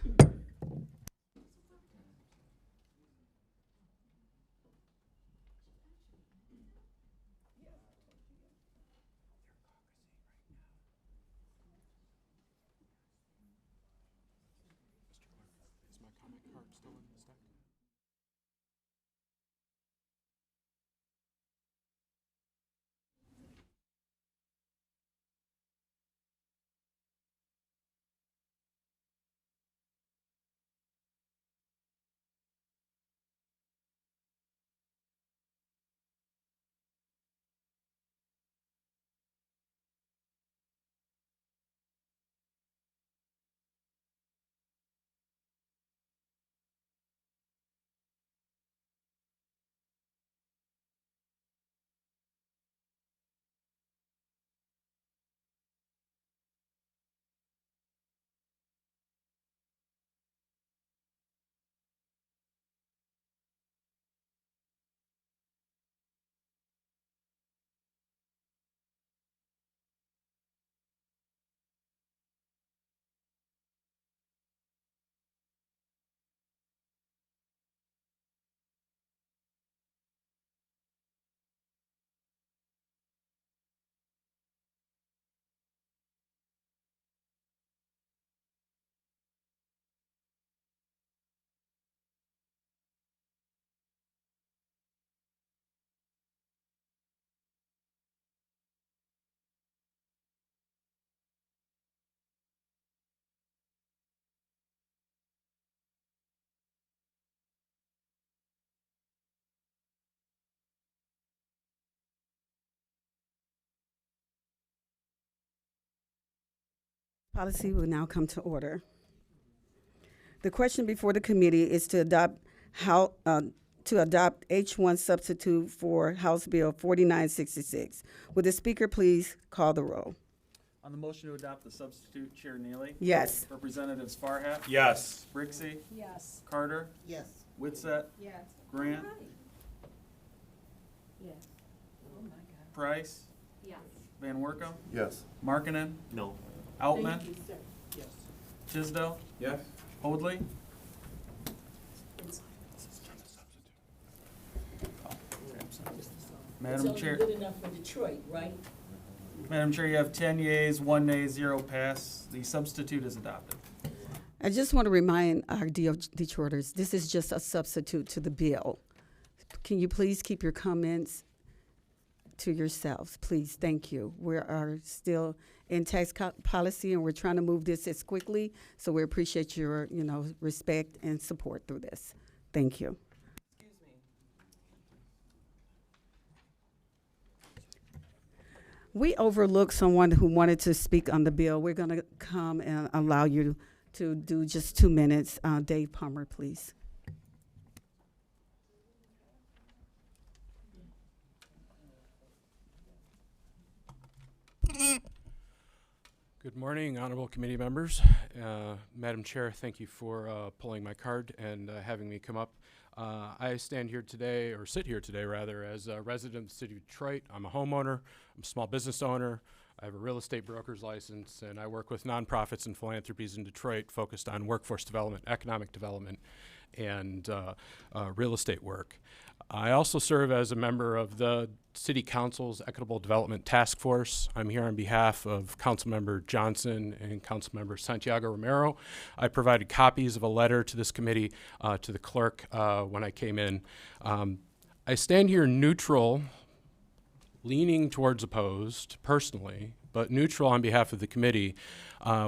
Policy will now come to order. The question before the committee is to adopt H1 substitute for House Bill 4966. Would the speaker please call the roll? On the motion to adopt the substitute, Chair Neely? Yes. Representatives Farhat? Yes. Brixey? Yes. Carter? Yes. Witset? Yes. Grant? Yes. Price? Yes. Van Workum? Yes. Markkinen? No. Outman? Yes. Tisdale? Yes. Hoadley? Madam Chair. Good enough for Detroit, right? Madam Chair, you have 10 yeas, 1 nay, 0 pass. The substitute is adopted. I just want to remind our Detroiters, this is just a substitute to the bill. Can you please keep your comments to yourselves, please? Thank you. We are still in tax policy, and we're trying to move this as quickly, so we appreciate your, respect and support through this. Thank you. We overlooked someone who wanted to speak on the bill. We're going to come and allow you to do just 2 minutes. Dave Palmer, please. Good morning, honorable committee members. Madam Chair, thank you for pulling my card and having me come up. I stand here today, or sit here today rather, as a resident of the city of Detroit. I'm a homeowner, I'm a small business owner, I have a real estate broker's license, and I work with nonprofits and philanthropies in Detroit focused on workforce development, economic development, and real estate work. I also serve as a member of the City Council's Equitable Development Task Force. I'm here on behalf of Councilmember Johnson and Councilmember Santiago Romero. I provided copies of a letter to this committee to the clerk when I came in. I stand here neutral, leaning towards opposed personally, but neutral on behalf of the committee.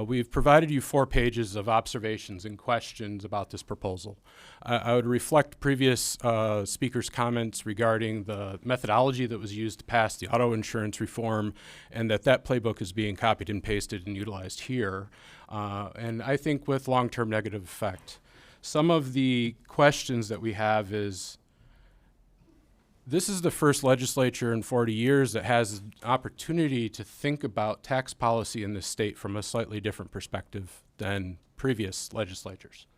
We've provided you 4 pages of observations and questions about this proposal. I would reflect previous speakers' comments regarding the methodology that was used to pass the auto insurance reform, and that playbook is being copied and pasted and utilized here, and I think with long-term negative effect. Some of the questions that we have is, this is the first legislature in 40 years that has an opportunity to think about tax policy in this state from a slightly different perspective than previous legislatures.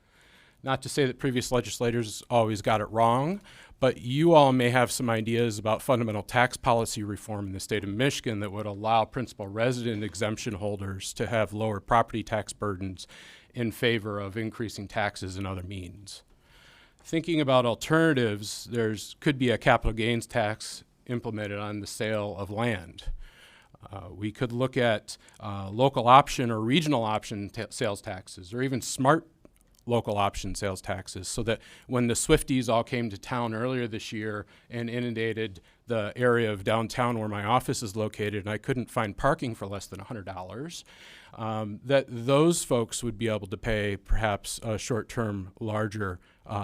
Not to say that previous legislators always got it wrong, but you all may have some ideas about fundamental tax policy reform in the state of Michigan that would allow principal resident exemption holders to have lower property tax burdens in favor of increasing taxes and other means. Thinking about alternatives, could be a capital gains tax implemented on the sale of land. We could look at local option or regional option sales taxes, or even smart local option sales taxes, so that when the Swifties all came to town earlier this year and inundated the area of downtown where my office is located and I couldn't find parking for less than $100, that those folks would be able to pay perhaps a short-term larger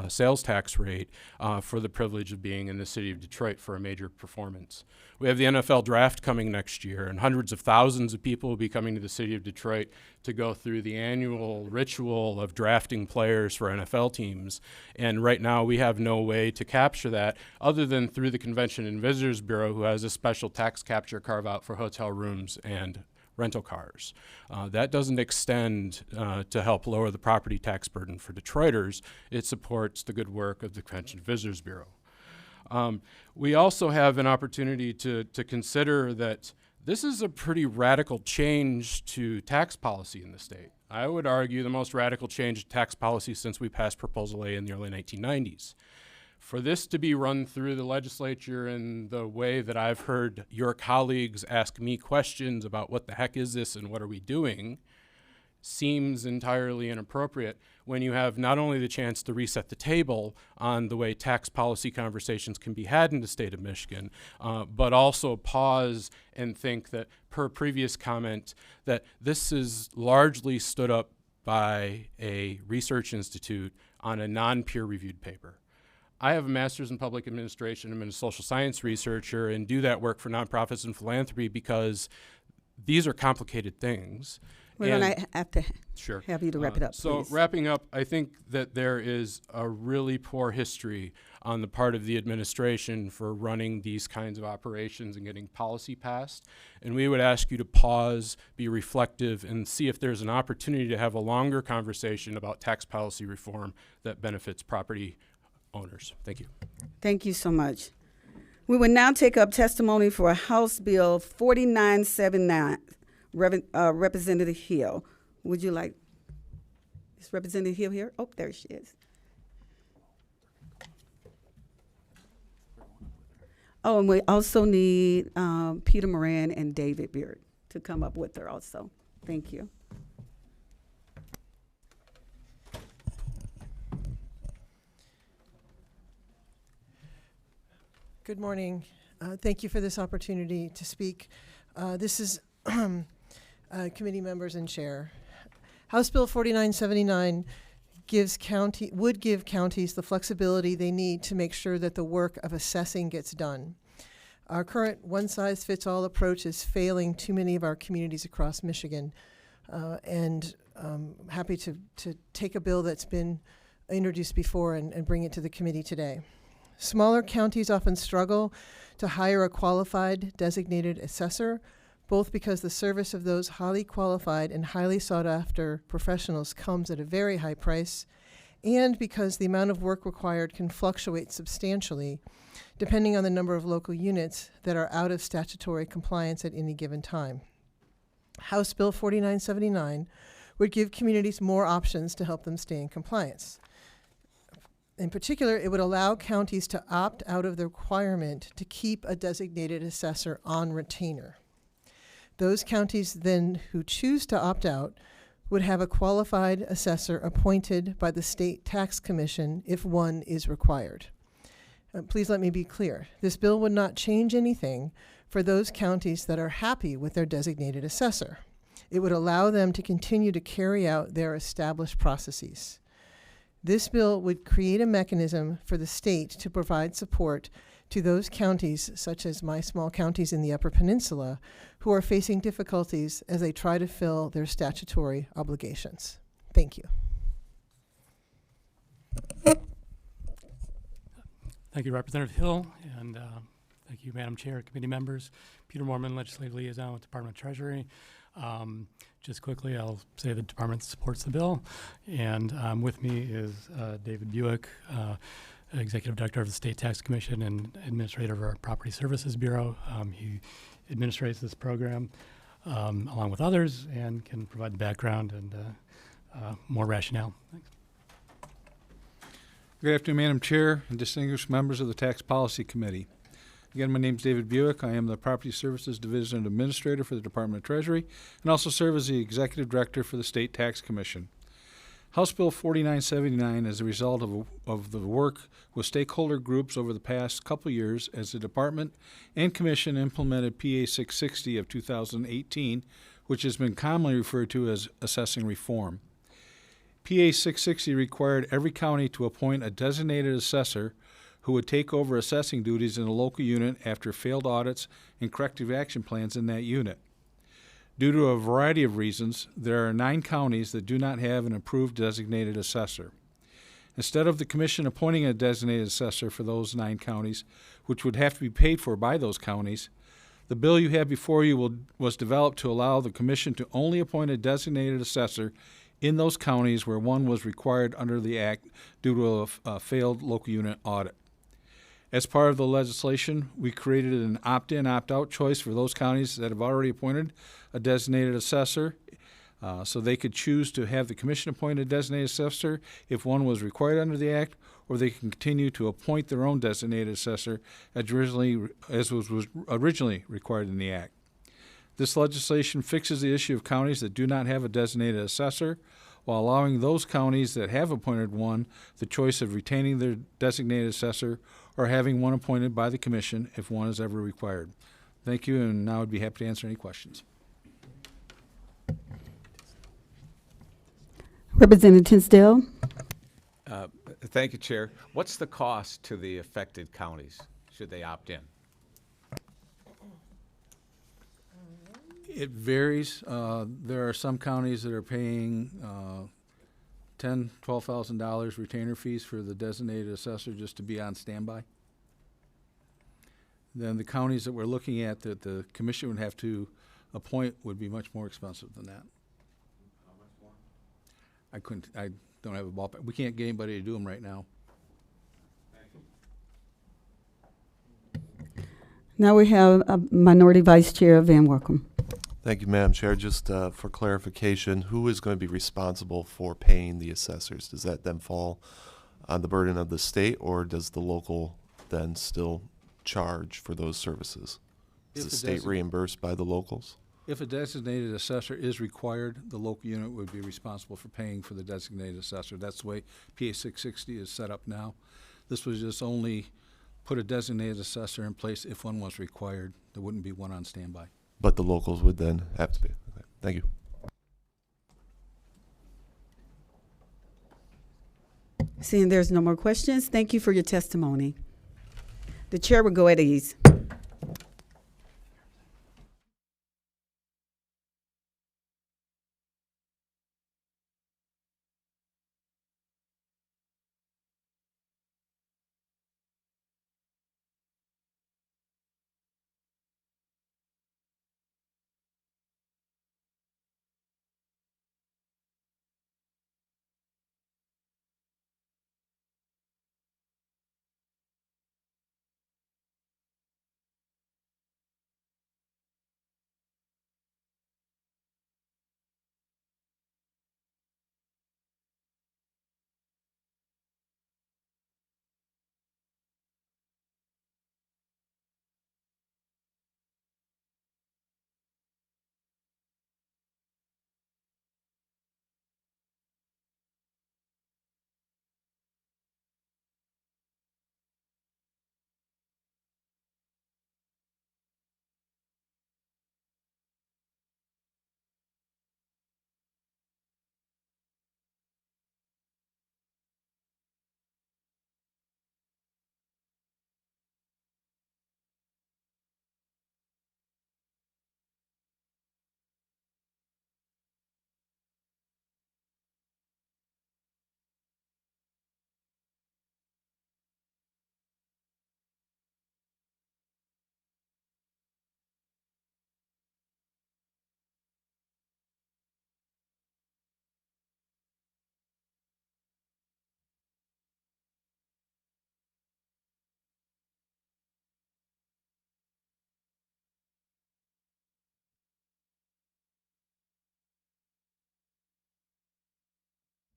sales tax rate for the privilege of being in the city of Detroit for a major performance. We have the NFL draft coming next year, and hundreds of thousands of people will be coming to the city of Detroit to go through the annual ritual of drafting players for NFL teams. And right now we have no way to capture that other than through the Convention and Visitors Bureau, who has a special tax capture carve out for hotel rooms and rental cars. That doesn't extend to help lower the property tax burden for Detroiters. It supports the good work of the Convention and Visitors Bureau. We also have an opportunity to consider that this is a pretty radical change to tax policy in the state. I would argue the most radical change to tax policy since we passed Proposal A in the early 1990s. For this to be run through the legislature in the way that I've heard your colleagues ask me questions about what the heck is this and what are we doing, seems entirely inappropriate when you have not only the chance to reset the table on the way tax policy conversations can be had in the state of Michigan, but also pause and think that, per previous comment, that this is largely stood up by a research institute on a non-peer-reviewed paper. I have a master's in public administration. I'm a social science researcher and do that work for nonprofits and philanthropy because these are complicated things. We're going to have to Sure. have you to wrap it up, So please. wrapping up, I think that there is a really poor history on the part of the administration for running these kinds of operations and getting policy passed. And we would ask you to pause, be reflective, and see if there's an opportunity to have a longer conversation about tax policy reform that benefits property owners. Thank you. Thank you so much. We will now take up testimony for House Bill 4979. Representative Hill. Would you like, is Representative Hill here? Oh, there she is. Oh, and we also need Peter Moran and David Beard to come up with her also. Thank you. Good morning. Thank you for this opportunity to speak. This is committee members and chair. House Bill 4979 would give counties the flexibility they need to make sure that the work of assessing gets done. Our current one-size-fits-all approach is failing too many of our communities across Michigan, and happy to take a bill that's been introduced before and bring it to the committee today. Smaller counties often struggle to hire a qualified designated assessor, both because the service of those highly qualified and highly sought after professionals comes at a very high price, and because the amount of work required can fluctuate substantially depending on the number of local units that are out of statutory compliance at any given time. House Bill 4979 would give communities more options to help them stay in compliance. In particular, it would allow counties to opt out of the requirement to keep a designated assessor on retainer. Those counties then who choose to opt out would have a qualified assessor appointed by the State Tax Commission if one is required. Please let me be clear. This bill would not change anything for those counties that are happy with their designated assessor. It would allow them to continue to carry out their established processes. This bill would create a mechanism for the state to provide support to those counties, such as my small counties in the Upper Peninsula, who are facing difficulties as they try to fill their statutory obligations. Thank you. Thank you, Representative Hill, and thank you, Madam Chair, committee members. Peter Mormon, Legislative Liaison with Department of Treasury. Just quickly, I'll say the department supports the bill, and with me is David Buick, Executive Director of the State Tax Commission and Administrator of our Property Services Bureau. He administrates this program along with others and can provide the background and more rationale. Thanks. Good afternoon, Madam Chair and distinguished members of the Tax Policy Committee. Again, my name is David Buick. I am the Property Services Division Administrator for the Department of Treasury and also serve as the Executive Director for the State Tax Commission. House Bill 4979 is a result of the work with stakeholder groups over the past couple years as the Department and Commission implemented PA 660 of 2018, which has been commonly referred to as assessing reform. PA 660 required every county to appoint a designated assessor who would take over assessing duties in a local unit after failed audits and corrective action plans in that unit. Due to a variety of reasons, there are 9 counties that do not have an approved designated assessor. Instead of the Commission appointing a designated assessor for those 9 counties, which would have to be paid for by those counties, the bill you have before you was developed to allow the Commission to only appoint a designated assessor in those counties where one was required under the Act due to a failed local unit audit. As part of the legislation, we created an opt-in, opt-out choice for those counties that have already appointed a designated assessor, so they could choose to have the Commission appoint a designated assessor if one was required under the Act, or they can continue to appoint their own designated assessor as was originally required in the Act. This legislation fixes the issue of counties that do not have a designated assessor, while allowing those counties that have appointed one the choice of retaining their designated assessor or having one appointed by the Commission if one is ever required. Thank you, and now I'd be happy to answer any questions. Representative Tinsdale. Thank you, Chair. What's the cost to the affected counties should they opt in? It varies. There are some counties that are paying $10,000, $12,000 retainer fees for the designated assessor just to be on standby. Then the counties that we're looking at that the Commission would have to appoint would be much more expensive than that. How much more? I don't have a ballpark. We can't get anybody to do them right now. Now we have Minority Vice Chair Van Workum. Thank you, Madam Chair. Just for clarification, who is going to be responsible for paying the assessors? Does that then fall on the burden of the state, or does the local then still charge for those services? Is the state reimbursed by the locals? If a designated assessor is required, the local unit would be responsible for paying for the designated assessor. That's the way PA 660 is set up now. This was just only put a designated assessor in place if one was required. There wouldn't be one on standby. But the locals would then have to be. Okay. Thank you. Seeing there's no more questions, thank you for your testimony. The chair will go at ease.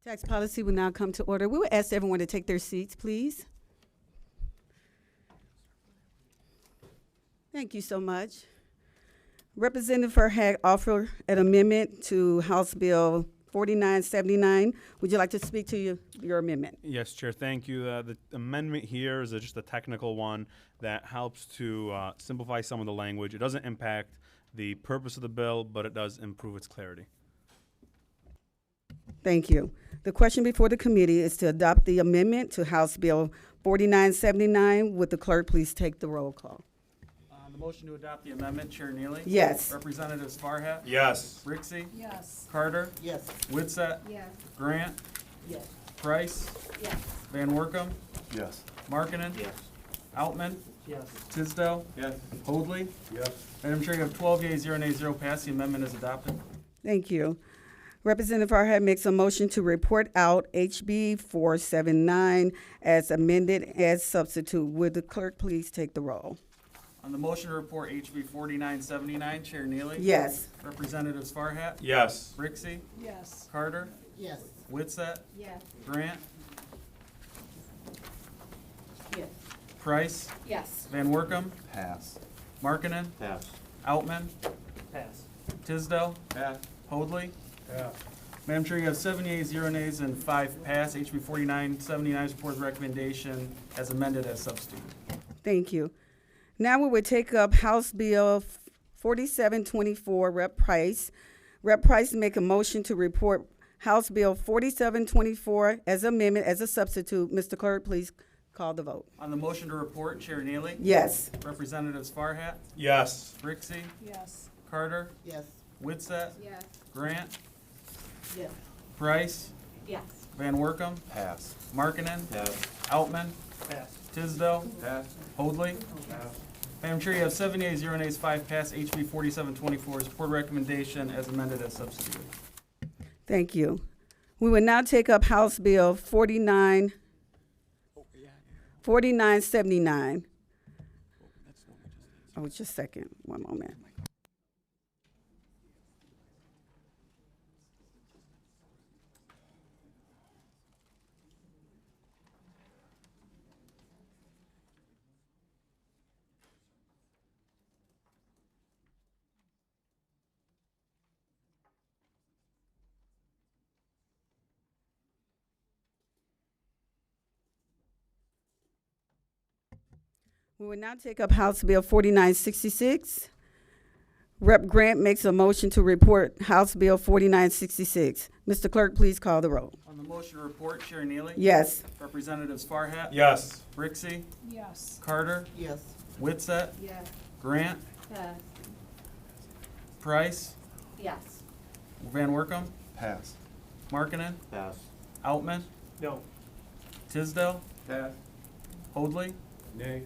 Tax policy will now come to order. We will ask everyone to take their seats, please. Thank you so much. Representative Farhat offered an amendment to House Bill 4979. Would you like to speak to your amendment? Yes, Chair, thank you. The amendment here is just a technical one that helps to simplify some of the language. It doesn't impact the purpose of the bill, but it does improve its clarity. Thank you. The question before the committee is to adopt the amendment to House Bill 4979. Would the clerk please take the roll call? On the motion to adopt the amendment, Chair Neely? Yes. Representatives Farhat? Yes. Rixey? Yes. Carter? Yes. Witset? Yes. Grant? Yes. Price? Yes. Van Workum? Yes. Markkinen? Yes. Outman? Yes. Tisdale? Yes. Hoadley? Yes. Madam Chair, you have 12 yeas, 0 nays, 0 pass. The amendment is adopted. Thank you. Representative Farhat makes a motion to report out HB 479 as amended as substitute. Would the clerk please take the roll? On the motion to report HB 4979, Chair Neely? Yes. Representatives Farhat? Yes. Rixey? Yes. Carter? Yes. Witset? Yes. Grant? Yes. Price? Yes. Van Workum? Pass. Markkinen? Pass. Outman? Pass. Tisdale? Pass. Hoadley? Pass. Madam Chair, you have 7 yeas, 0 nays, and 5 pass. HB 4979 supports recommendation as amended as substituted. Thank you. Now we will take up House Bill 4724, Rep. Price. Rep. Price make a motion to report House Bill 4724 as amendment as a substitute. Mr. Clerk, please call the vote. On the motion to report, Chair Neely? Yes. Representatives Farhat? Yes. Rixey? Yes. Carter? Yes. Witset? Yes. Grant? Yes. Price? Yes. Van Workum? Pass. Markkinen? Pass. Outman? Pass. Tisdale? Pass. Hoadley? Pass. Madam Chair, you have 7 yeas, 0 nays, 5 pass. HB 4724 support recommendation as amended as substituted. Thank you. We will now take up House Bill 4979. Oh, just a second. One moment. We will now take up House Bill 4966. Rep. Grant makes a motion to report House Bill 4966. Mr. Clerk, please call the roll. On the motion to report, Chair Neely? Yes. Representatives Farhat? Yes. Rixey? Yes. Carter? Yes. Witset? Yes. Grant? Yes. Price? Yes. Van Workum? Pass. Markkinen? Pass. Outman? No. Tisdale? Pass. Hoadley? Nay.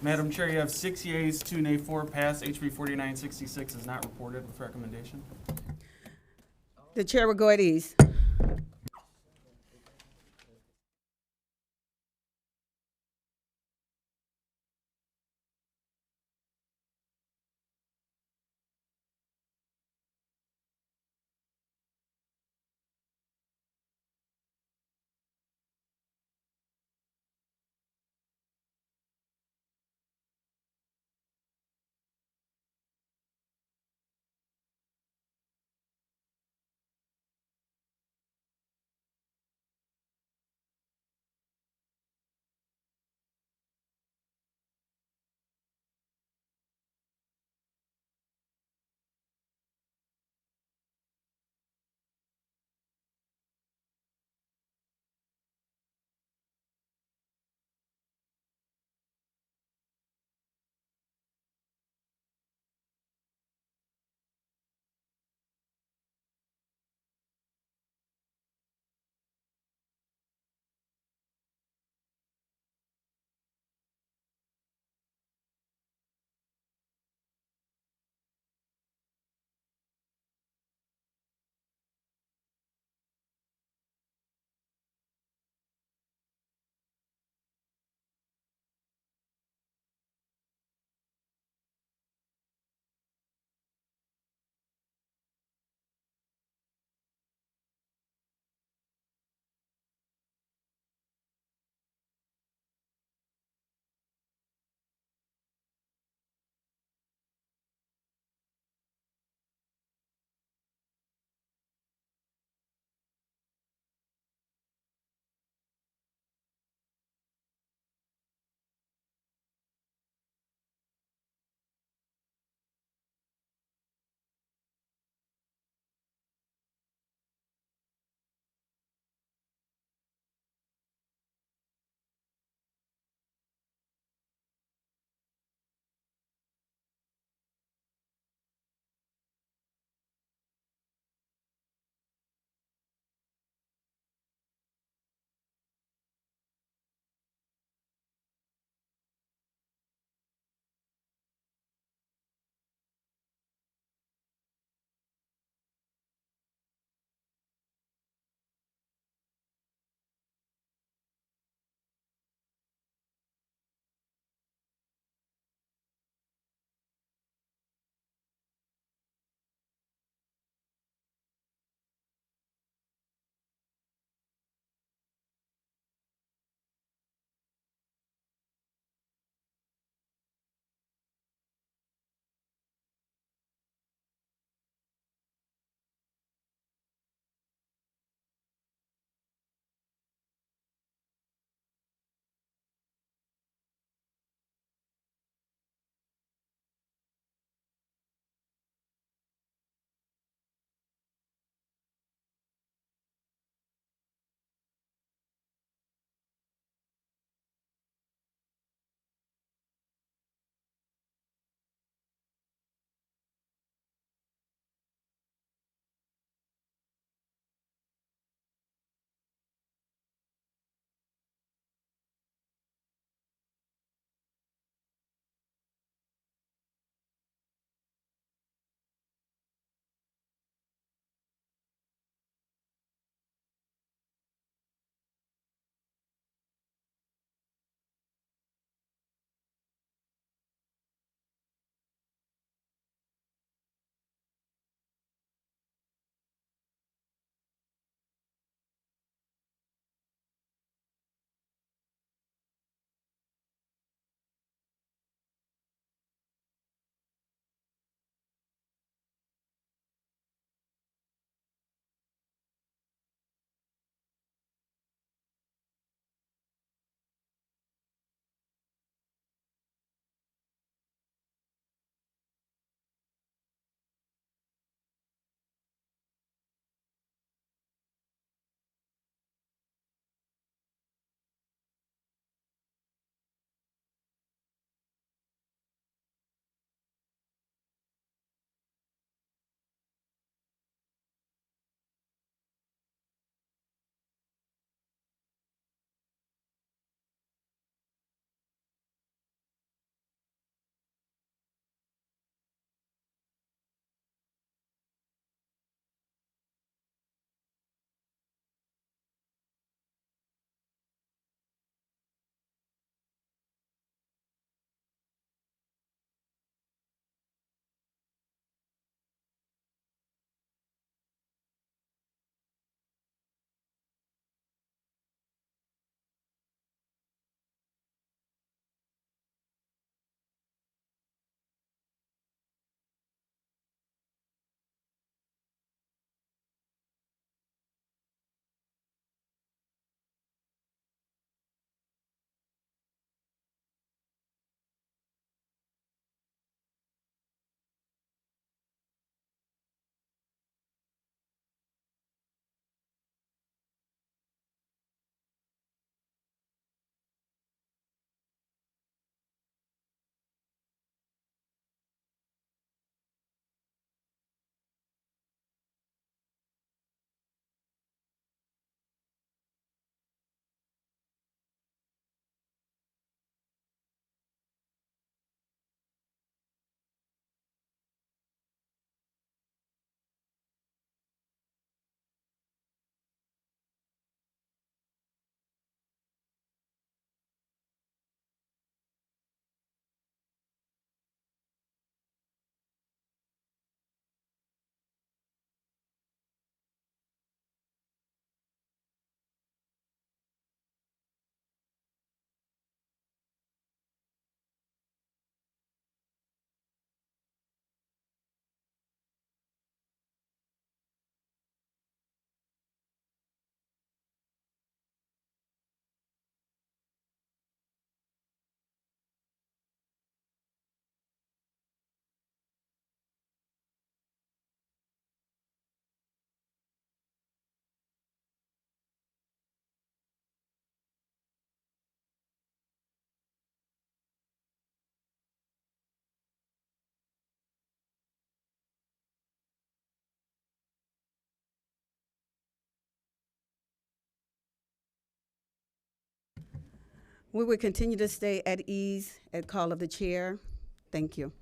Madam Chair, you have 6 yeas, 2 nay, 4 pass. HB 4966 is not reported with recommendation. The chair will go at ease. We will continue to stay at ease at call of the chair. Thank you.